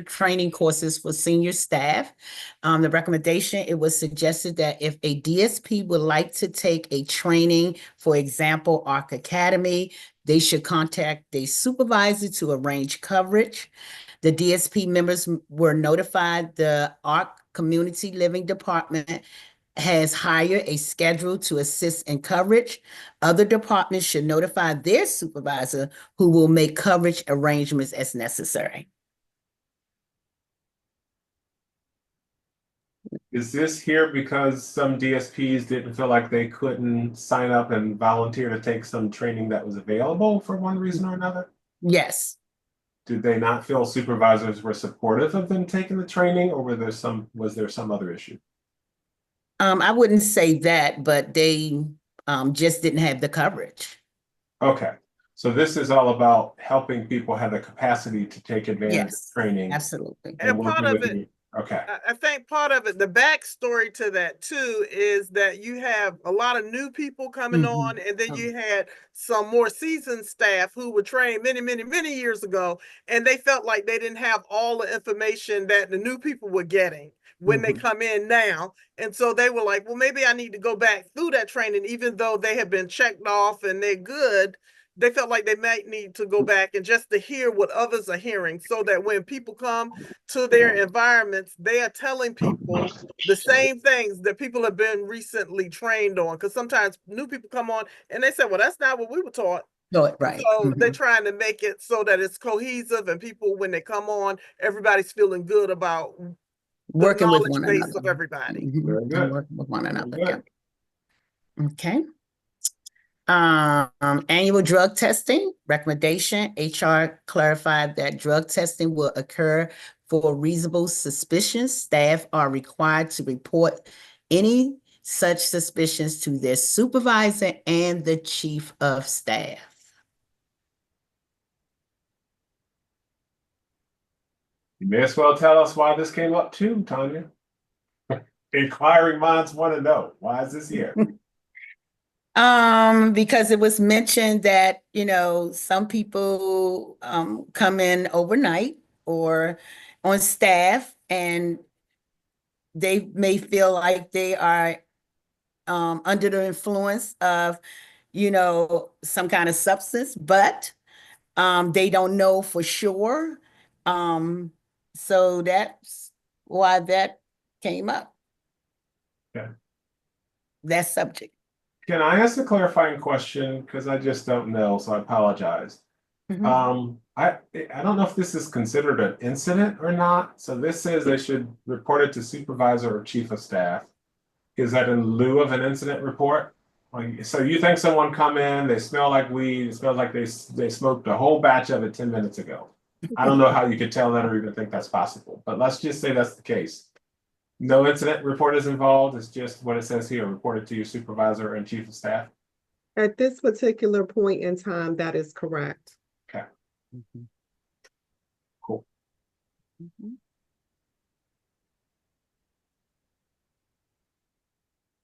training courses for senior staff. The recommendation, it was suggested that if a DSP would like to take a training, for example, ARC Academy, they should contact their supervisor to arrange coverage. The DSP members were notified the ARC Community Living Department has hired a schedule to assist in coverage. Other departments should notify their supervisor who will make coverage arrangements as necessary. Is this here because some DSPs didn't feel like they couldn't sign up and volunteer to take some training that was available for one reason or another? Yes. Did they not feel supervisors were supportive of them taking the training, or was there some other issue? I wouldn't say that, but they just didn't have the coverage. Okay. So this is all about helping people have the capacity to take advantage of training. Absolutely. And part of it, okay. I think part of it, the backstory to that too, is that you have a lot of new people coming on, and then you had some more seasoned staff who were trained many, many, many years ago, and they felt like they didn't have all the information that the new people were getting when they come in now. And so they were like, well, maybe I need to go back through that training, even though they have been checked off and they're good. They felt like they might need to go back and just to hear what others are hearing, so that when people come to their environments, they are telling people the same things that people have been recently trained on. Because sometimes new people come on and they say, well, that's not what we were taught. No, right. So they're trying to make it so that it's cohesive, and people, when they come on, everybody's feeling good about working with one base another. of everybody. Very good. Working with one another. Yeah. Okay. Annual drug testing recommendation. HR clarified that drug testing will occur for reasonable suspicions. Staff are required to report any such suspicions to their supervisor and the chief of staff. You may as well tell us why this came up too, Tanya. Inquiring minds want to know, why is this here? Because it was mentioned that, some people come in overnight or on staff, and they may feel like they are under the influence of, some kind of substance, but they don't know for sure. So that's why that came up. Okay. That subject. Can I ask a clarifying question? Because I just don't know, so I apologize. I don't know if this is considered an incident or not. So this says they should report it to supervisor or chief of staff. Is that in lieu of an incident report? Like, so you think someone come in, they smell like weed, it smells like they smoked a whole batch of it 10 minutes ago. I don't know how you could tell that or even think that's possible, but let's just say that's the case. No incident report is involved. It's just what it says here, reported to your supervisor and chief of staff. At this particular point in time, that is correct. Okay. Cool.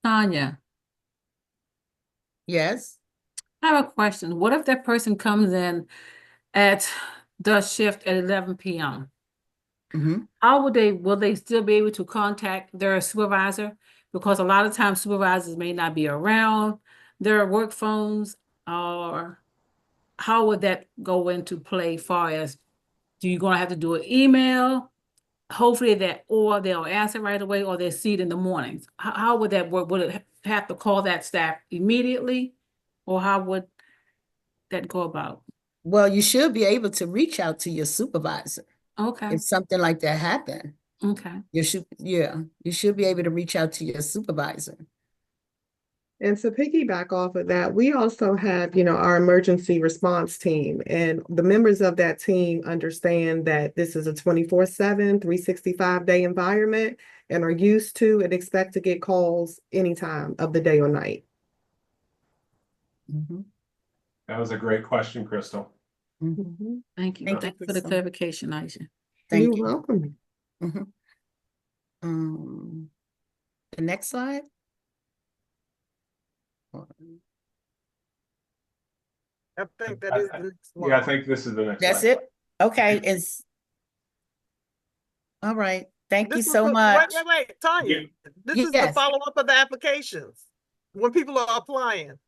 Tanya, Yes. I have a question. What if that person comes in at the shift at 11 p.m.? How will they still be able to contact their supervisor? Because a lot of times supervisors may not be around their work phones, or how would that go into play far as, do you gonna have to do an email? Hopefully that, or they'll answer right away, or they'll see it in the mornings. How would that work? Would it have to call that staff immediately? Or how would that go about? Well, you should be able to reach out to your supervisor. Okay. If something like that happened. Okay. You should be able to reach out to your supervisor. And to piggyback off of that, we also have, our emergency response team, and the members of that team understand that this is a 24/7, 365-day environment and are used to and expect to get calls anytime of the day or night. That was a great question, Crystal. Thank you. Thank Thank you you for the so- clarification, Aisha. Thank You're you. welcome. The next slide. I think that is the next one. Yeah, I think this is the next That's slide. it? Okay, it's all right. Thank you This is so much. Wait, Tanya. This is the Yes. follow-up of the applications when people are applying.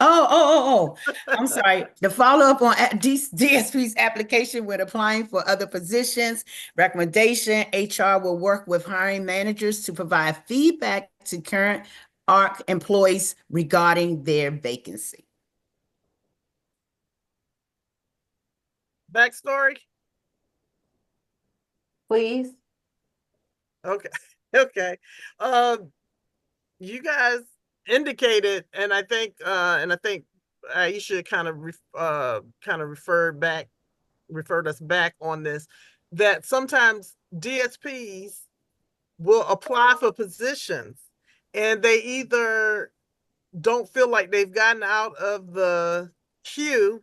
Oh. I'm sorry. The follow-up on DSP's application when applying for other positions, recommendation, HR will work with hiring managers to provide feedback to current ARC employees regarding their vacancy. Backstory? Please. Okay. Okay. You guys indicated, and I think Aisha kind of referred us back on this, that sometimes DSPs will apply for positions and they either don't feel like they've gotten out of the queue,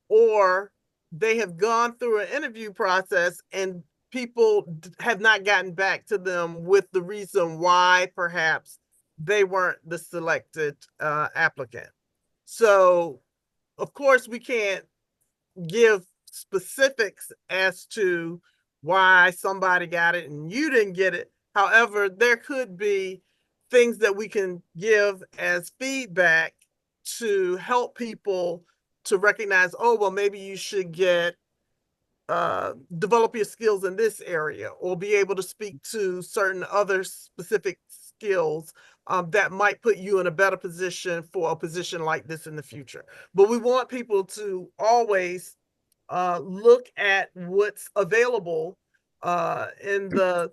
or they have gone through an interview process and people have not gotten back to them with the reason why perhaps they weren't the selected applicant. So, of course, we can't give specifics as to why somebody got it and you didn't get it. However, there could be things that we can give as feedback to help people to recognize, oh, well, maybe you should develop your skills in this area, or be able to speak to certain other specific skills that might put you in a better position for a position like this in the future. But we want people to always look at what's available in the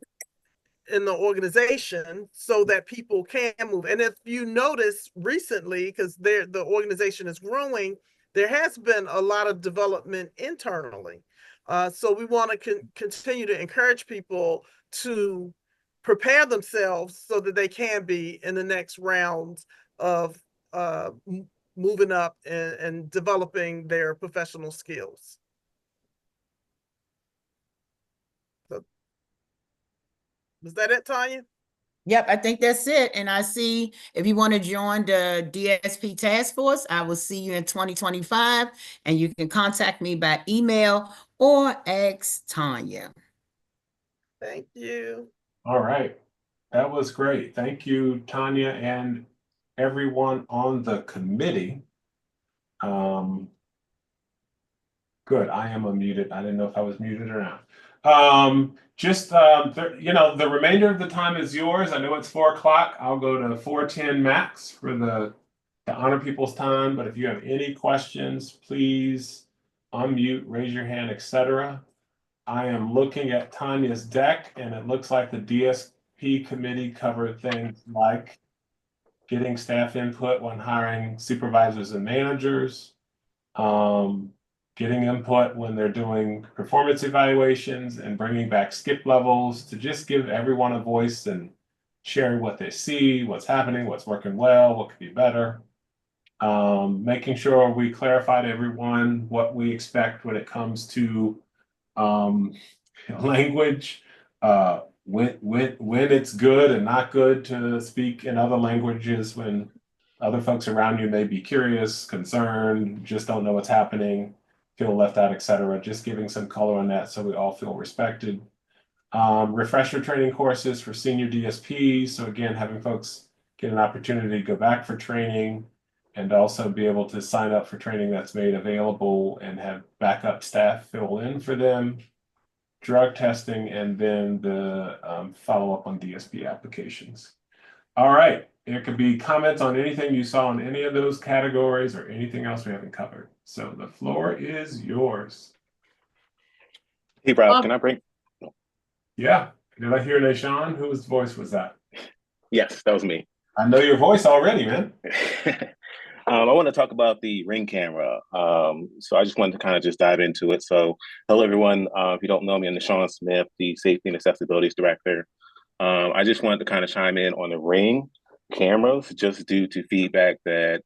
in the organization so that people can move. And if you notice recently, because the organization is growing, there has been a lot of development internally. So we want to continue to encourage people to prepare themselves so that they can be in the next round of moving up and developing their professional skills. So, was that it, Tanya? Yep, I think that's it. And I see if you want to join the DSP task force, I will see you in 2025, and you can contact me by email or ask Tanya. Thank you. All right. That was great. Thank you, Tanya, and everyone on the committee. Good. I am unmuted. I didn't know if I was muted or not. The remainder of the time is yours. I know it's 4 o'clock. I'll go to 4:10 max for to honor people's time. But if you have any questions, please unmute, raise your hand, etc. I am looking at Tanya's deck, and it looks like the DSP committee covered things like getting staff input when hiring supervisors and managers, getting input when they're doing performance evaluations, and bringing back skip levels to just give everyone a voice and sharing what they see, what's happening, what's working well, what could be better. Making sure we clarify to everyone what we expect when it comes to language, when it's good and not good to speak in other languages, when other folks around you may be curious, concerned, just don't know what's happening, feel left out, etc. Just giving some color on that so we all feel respected. Refresher training courses for senior DSPs. So again, having folks get an opportunity to go back for training and also be able to sign up for training that's made available and have backup staff fill in for them. Drug testing, and then the follow-up on DSP applications. All right, there could be comments on anything you saw in any of those categories or anything else we haven't covered. So the floor is yours. Hey, Rob, can I bring? Yeah, did I hear Nashawn? Whose voice was that? Yes, that was me. I know your voice already, man. I want to talk about the Ring camera. So I just wanted to kind of just dive into it. So hello, everyone. If you don't know me, I'm Nashawn Smith, the Safety and Accessibilities Director. I just wanted to kind of chime in on the Ring cameras, just due to feedback that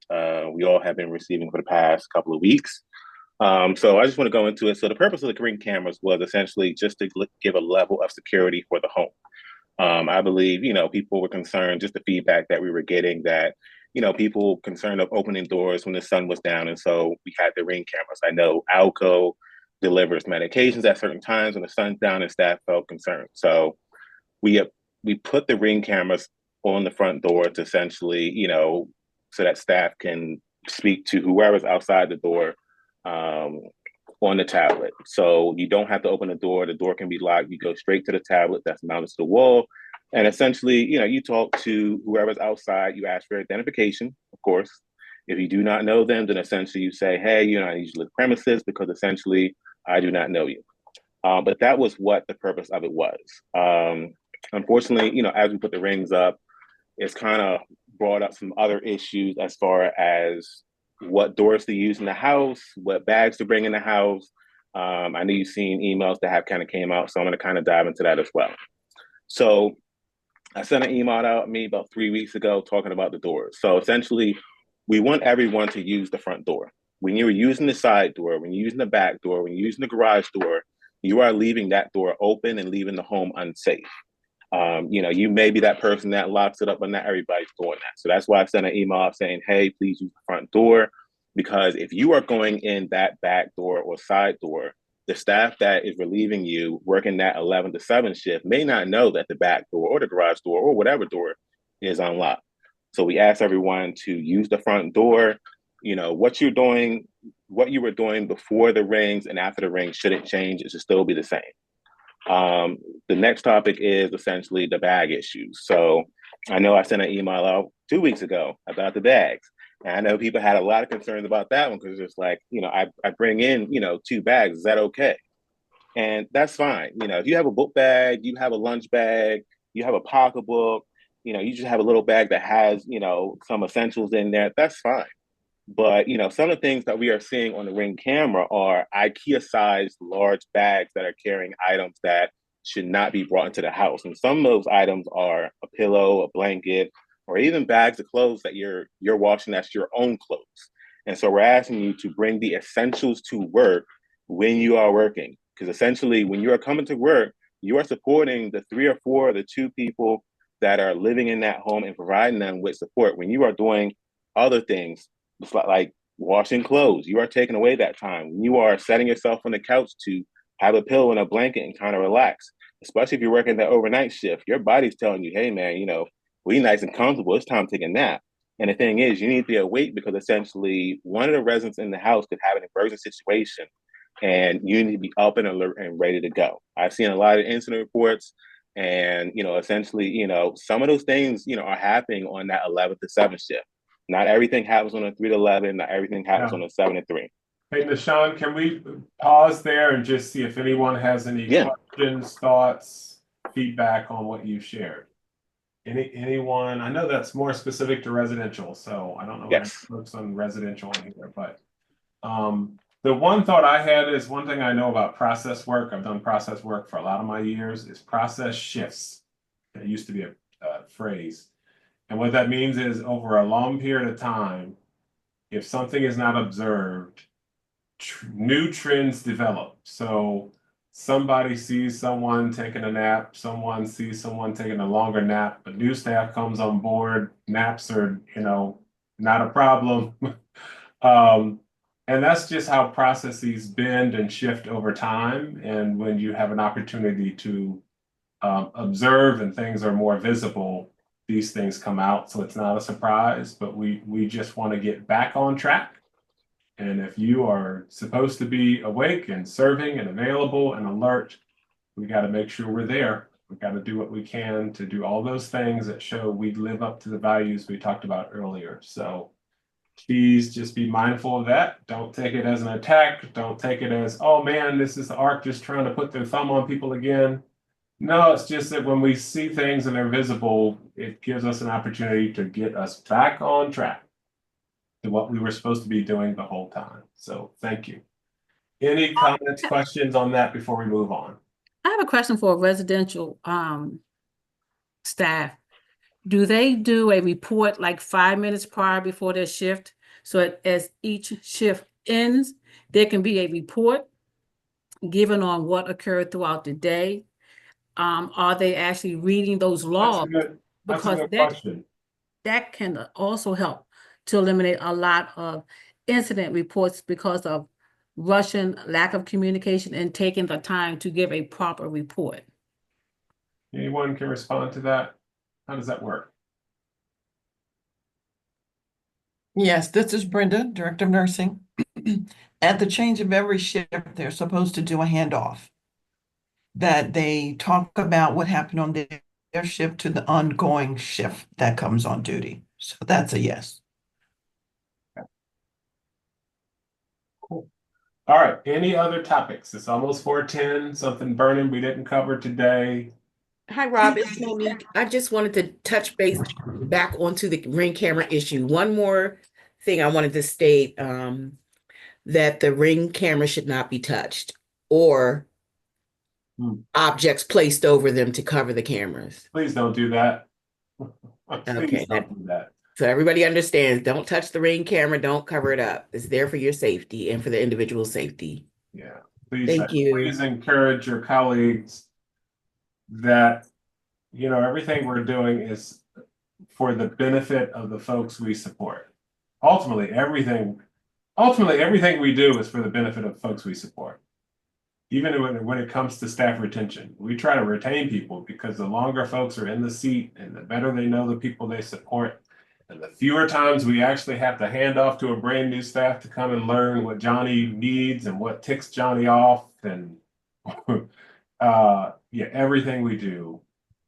we all have been receiving for the past couple of weeks. So I just want to go into it. So the purpose of the Ring cameras was essentially just to give a level of security for the home. I believe, people were concerned, just the feedback that we were getting, that people concerned of opening doors when the sun was down. And so we had the Ring cameras. I know Alco delivers medications at certain times when the sun's down, and staff felt concerned. So we put the Ring cameras on the front door to essentially, so that staff can speak to whoever's outside the door on the tablet. So you don't have to open the door can be locked. You go straight to the tablet that's mounted to the wall. And essentially, you talk to whoever's outside, you ask for identification, of course. If you do not know them, then essentially you say, hey, I need you to leave the premises because essentially I do not know you. But that was what the purpose of it was. Unfortunately, as we put the rings up, it's kind of brought up some other issues as far as what doors to use in the house, what bags to bring in the house. I know you've seen emails that have kind of came out, so I'm going to kind of dive into that as well. So I sent an email out about 3 weeks ago talking about the doors. So essentially, we want everyone to use the front door. When you're using the side door, when you're using the back door, when you're using the garage door, you are leaving that door open and leaving the home unsafe. You may be that person that locks it up, but not everybody's doing that. So that's why I sent an email out saying, hey, please use the front door, because if you are going in that back door or side door, the staff that is relieving you working that 11 to 7 shift may not know that the back door or the garage door or whatever door is unlocked. So we ask everyone to use the front door. What you were doing before the rings and after the rings shouldn't change. It should still be the same. The next topic is essentially the bag issues. So I know I sent an email out 2 weeks ago about the bags. And I know people had a lot of concerns about that one because it's like, I bring in, 2 bags. Is that okay? And that's fine. If you have a book bag, you have a lunch bag, you have a pocketbook, you just have a little bag that has, some essentials in there, that's fine. But, some of the things that we are seeing on the Ring camera are IKEA-sized large bags that are carrying items that should not be brought into the house. And some of those items are a pillow, a blanket, or even bags of clothes that you're washing that's your own clothes. And so we're asking you to bring the essentials to work when you are working. Because essentially, when you are coming to work, you are supporting the 3 or 4 or the 2 people that are living in that home and providing them with support. When you are doing other things, like washing clothes, you are taking away that time. When you are setting yourself on the couch to have a pillow and a blanket and kind of relax, especially if you're working that overnight shift, your body's telling you, hey man, we nice and comfortable, it's time to take a nap. And the thing is, you need to be awake because essentially one of the residents in the house could have an emergency situation and you need to be up and alert and ready to go. I've seen a lot of incident reports and, essentially, some of those things, are happening on that 11 to 7 shift. Not everything happens on a 3 to 11. Not everything happens on a 7 to 3. Hey, Nashawn, can we pause there and just see if anyone has any questions, thoughts, feedback on what you shared? Anyone? I know that's more specific to residential, so I don't know what looks on residential in here, but the one thought I had is one thing I know about process work. I've done process work for a lot of my years. Is process shifts. It used to be a phrase. And what that means is over a long period of time, if something is not observed, new trends develop. So somebody sees someone taking a nap, someone sees someone taking a longer nap, but new staff comes on board, naps are, not a problem. And that's just how processes bend and shift over time. And when you have an opportunity to observe and things are more visible, these things come out. So it's not a surprise, but we just want to get back on track. And if you are supposed to be awake and serving and available and alert, we got to make sure we're there. We got to do what we can to do all those things that show we live up to the values we talked about earlier. So please just be mindful of that. Don't take it as an attack. Don't take it as, oh man, this is the ARC just trying to put their thumb on people again. No, it's just that when we see things and they're visible, it gives us an opportunity to get us back on track to what we were supposed to be doing the whole time. So thank you. Any comments, questions on that before we move on? I have a question for residential staff. Do they do a report like 5 minutes prior before their shift? So as each shift ends, there can be a report given on what occurred throughout the day. Are they actually reading those logs? That's a good question. That can also help to eliminate a lot of incident reports because of Russian lack of communication and taking the time to give a proper report. Anyone can respond to that? How does that work? Yes, this is Brenda, Director of Nursing. At the change of every shift, they're supposed to do a handoff. That they talk about what happened on their shift to the ongoing shift that comes on duty. So that's a yes. Cool. All right, any other topics? It's almost 4:10, something burning we didn't cover today. Hi, Rob, it's Monique. I just wanted to touch base back onto the Ring camera issue. One more thing I wanted to state, that the Ring camera should not be touched or objects placed over them to cover the cameras. Please don't do that. Okay. Don't do that. So everybody understands, don't touch the Ring camera, don't cover it up. It's there for your safety and for the individual safety. Yeah, please, Thank you. Please encourage your colleagues that, everything we're doing is for the benefit of the folks we support. Ultimately, everything we do is for the benefit of folks we support. Even when it comes to staff retention, we try to retain people because the longer folks are in the seat and the better they know the people they support, and the fewer times we actually have to hand off to a brand new staff to come and learn what Johnny needs and what ticks Johnny off. And everything we do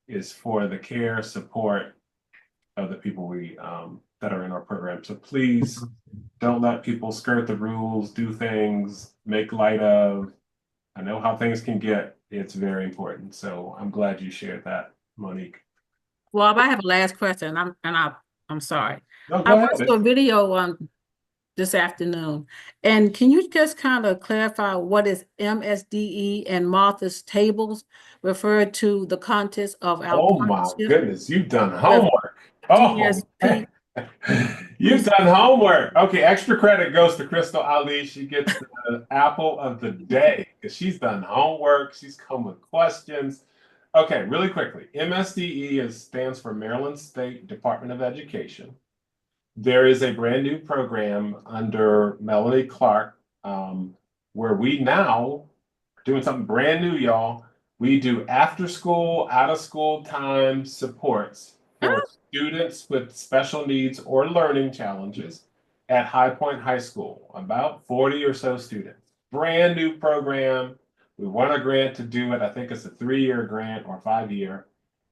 is for the care, support of the people we that are in our program. So please don't let people skirt the rules, do things, make light of. I know how things can get. It's very important. So I'm glad you shared that. Monique. Well, I have a last question. I'm sorry. No, go I ahead. watched your video this afternoon, and can you just kind of clarify what is MSDE and Martha's tables refer to the contents of our Oh my partnership goodness, you've done with homework. Oh, DSP? you've done homework. Okay, extra credit goes to Crystal Ali. She gets the apple of the day because she's done homework. She's come with questions. Okay, really quickly. MSDE stands for Maryland State Department of Education. There is a brand new program under Melanie Clark where we now are doing something brand new, y'all. We do after school, out of school time supports for students with special needs or learning challenges at High Point High School, about 40 or so students. Brand new program. We won a grant to do it. I think it's a 3-year grant or 5-year.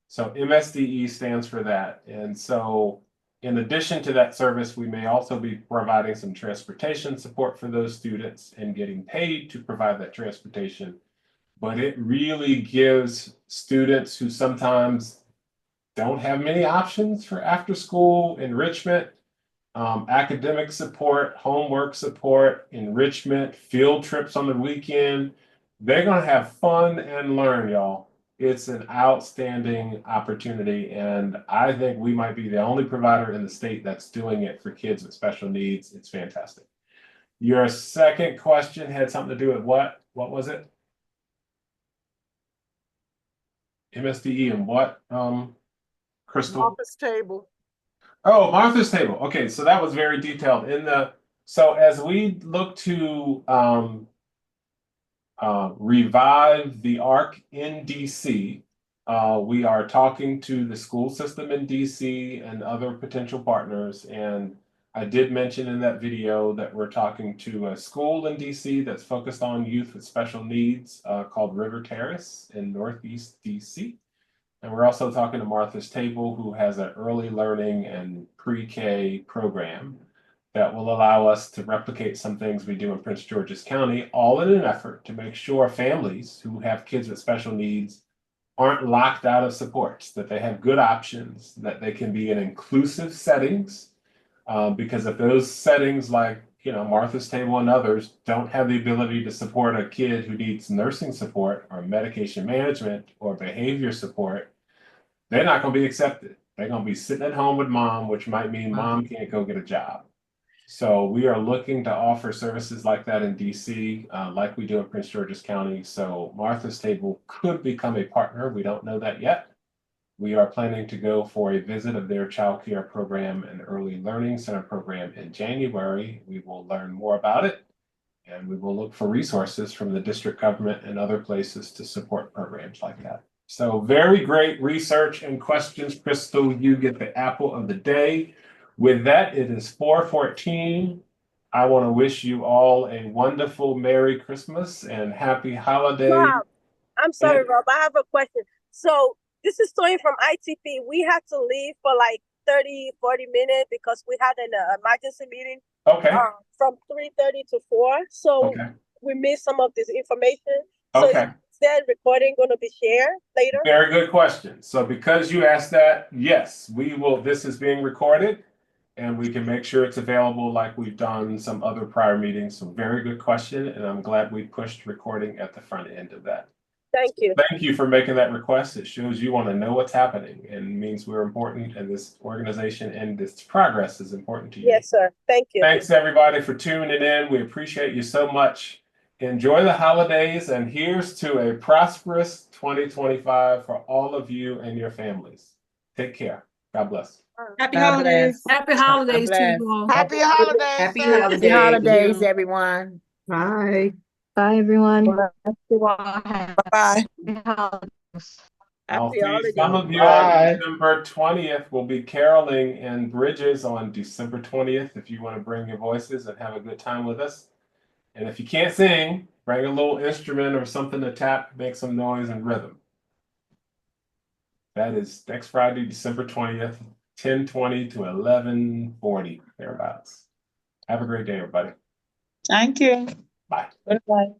So MSDE stands for that. And so in addition to that service, we may also be providing some transportation support for those students and getting paid to provide that transportation. But it really gives students who sometimes don't have many options for after school enrichment, academic support, homework support, enrichment, field trips on the weekend. They're going to have fun and learn, y'all. It's an outstanding opportunity, and I think we might be the only provider in the state that's doing it for kids with special needs. It's fantastic. Your second question had something to do with what? What was it? MSDE and what, Crystal? Office table. Oh, Martha's table. Okay, so that was very detailed. So as we look to revive the ARC in DC, we are talking to the school system in DC and other potential partners. And I did mention in that video that we're talking to a school in DC that's focused on youth with special needs called River Terrace in Northeast DC. And we're also talking to Martha's Table, who has an early learning and pre-K program that will allow us to replicate some things we do in Prince George's County, all in an effort to make sure families who have kids with special needs aren't locked out of supports, that they have good options, that they can be in inclusive settings. Because if those settings like, Martha's Table and others don't have the ability to support a kid who needs nursing support or medication management or behavior support, they're not going to be accepted. They're going to be sitting at home with mom, which might mean mom can't go get a job. So we are looking to offer services like that in DC, like we do in Prince George's County. So Martha's Table could become a partner. We don't know that yet. We are planning to go for a visit of their child care program and early learning center program in January. We will learn more about it, and we will look for resources from the district government and other places to support programs like that. So very great research and questions, Crystal. You get the apple of the day. With that, it is 4:14. I want to wish you all a wonderful Merry Christmas and Happy Holidays. Rob, I'm sorry, Rob. I have a question. So this is Tony from ITP. We had to leave for like 30, 40 minutes because we had an emergency meeting. Okay. From 3:30 to 4. So we missed some of this information. So Okay. is that recording going to be shared later? Very good question. So because you asked that, yes, we will. This is being recorded and we can make sure it's available like we've done some other prior meetings. So very good question. And I'm glad we pushed recording at the front end of that. Thank you. Thank you for making that request. It shows you want to know what's happening and means we're important and this organization and this progress is important to you. Yes, sir. Thank you. Thanks everybody for tuning in. We appreciate you so much. Enjoy the holidays and here's to a prosperous 2025 for all of you and your families. Take care. God bless. Happy holidays. Happy holidays to you all. Happy holidays. Happy Happy holidays, everyone. Bye. Bye, everyone. Bye-bye. I'll Happy see holidays. some of you on December 20th. We'll be caroling in Bridges on December 20th if you want to bring your voices and have a good time with us. And if you can't sing, bring a little instrument or something to tap, make some noise and rhythm. That is next Friday, December 20th, 10:20 to 11:40, thereabouts. Have a great day, everybody. Thank you. Bye. Goodbye.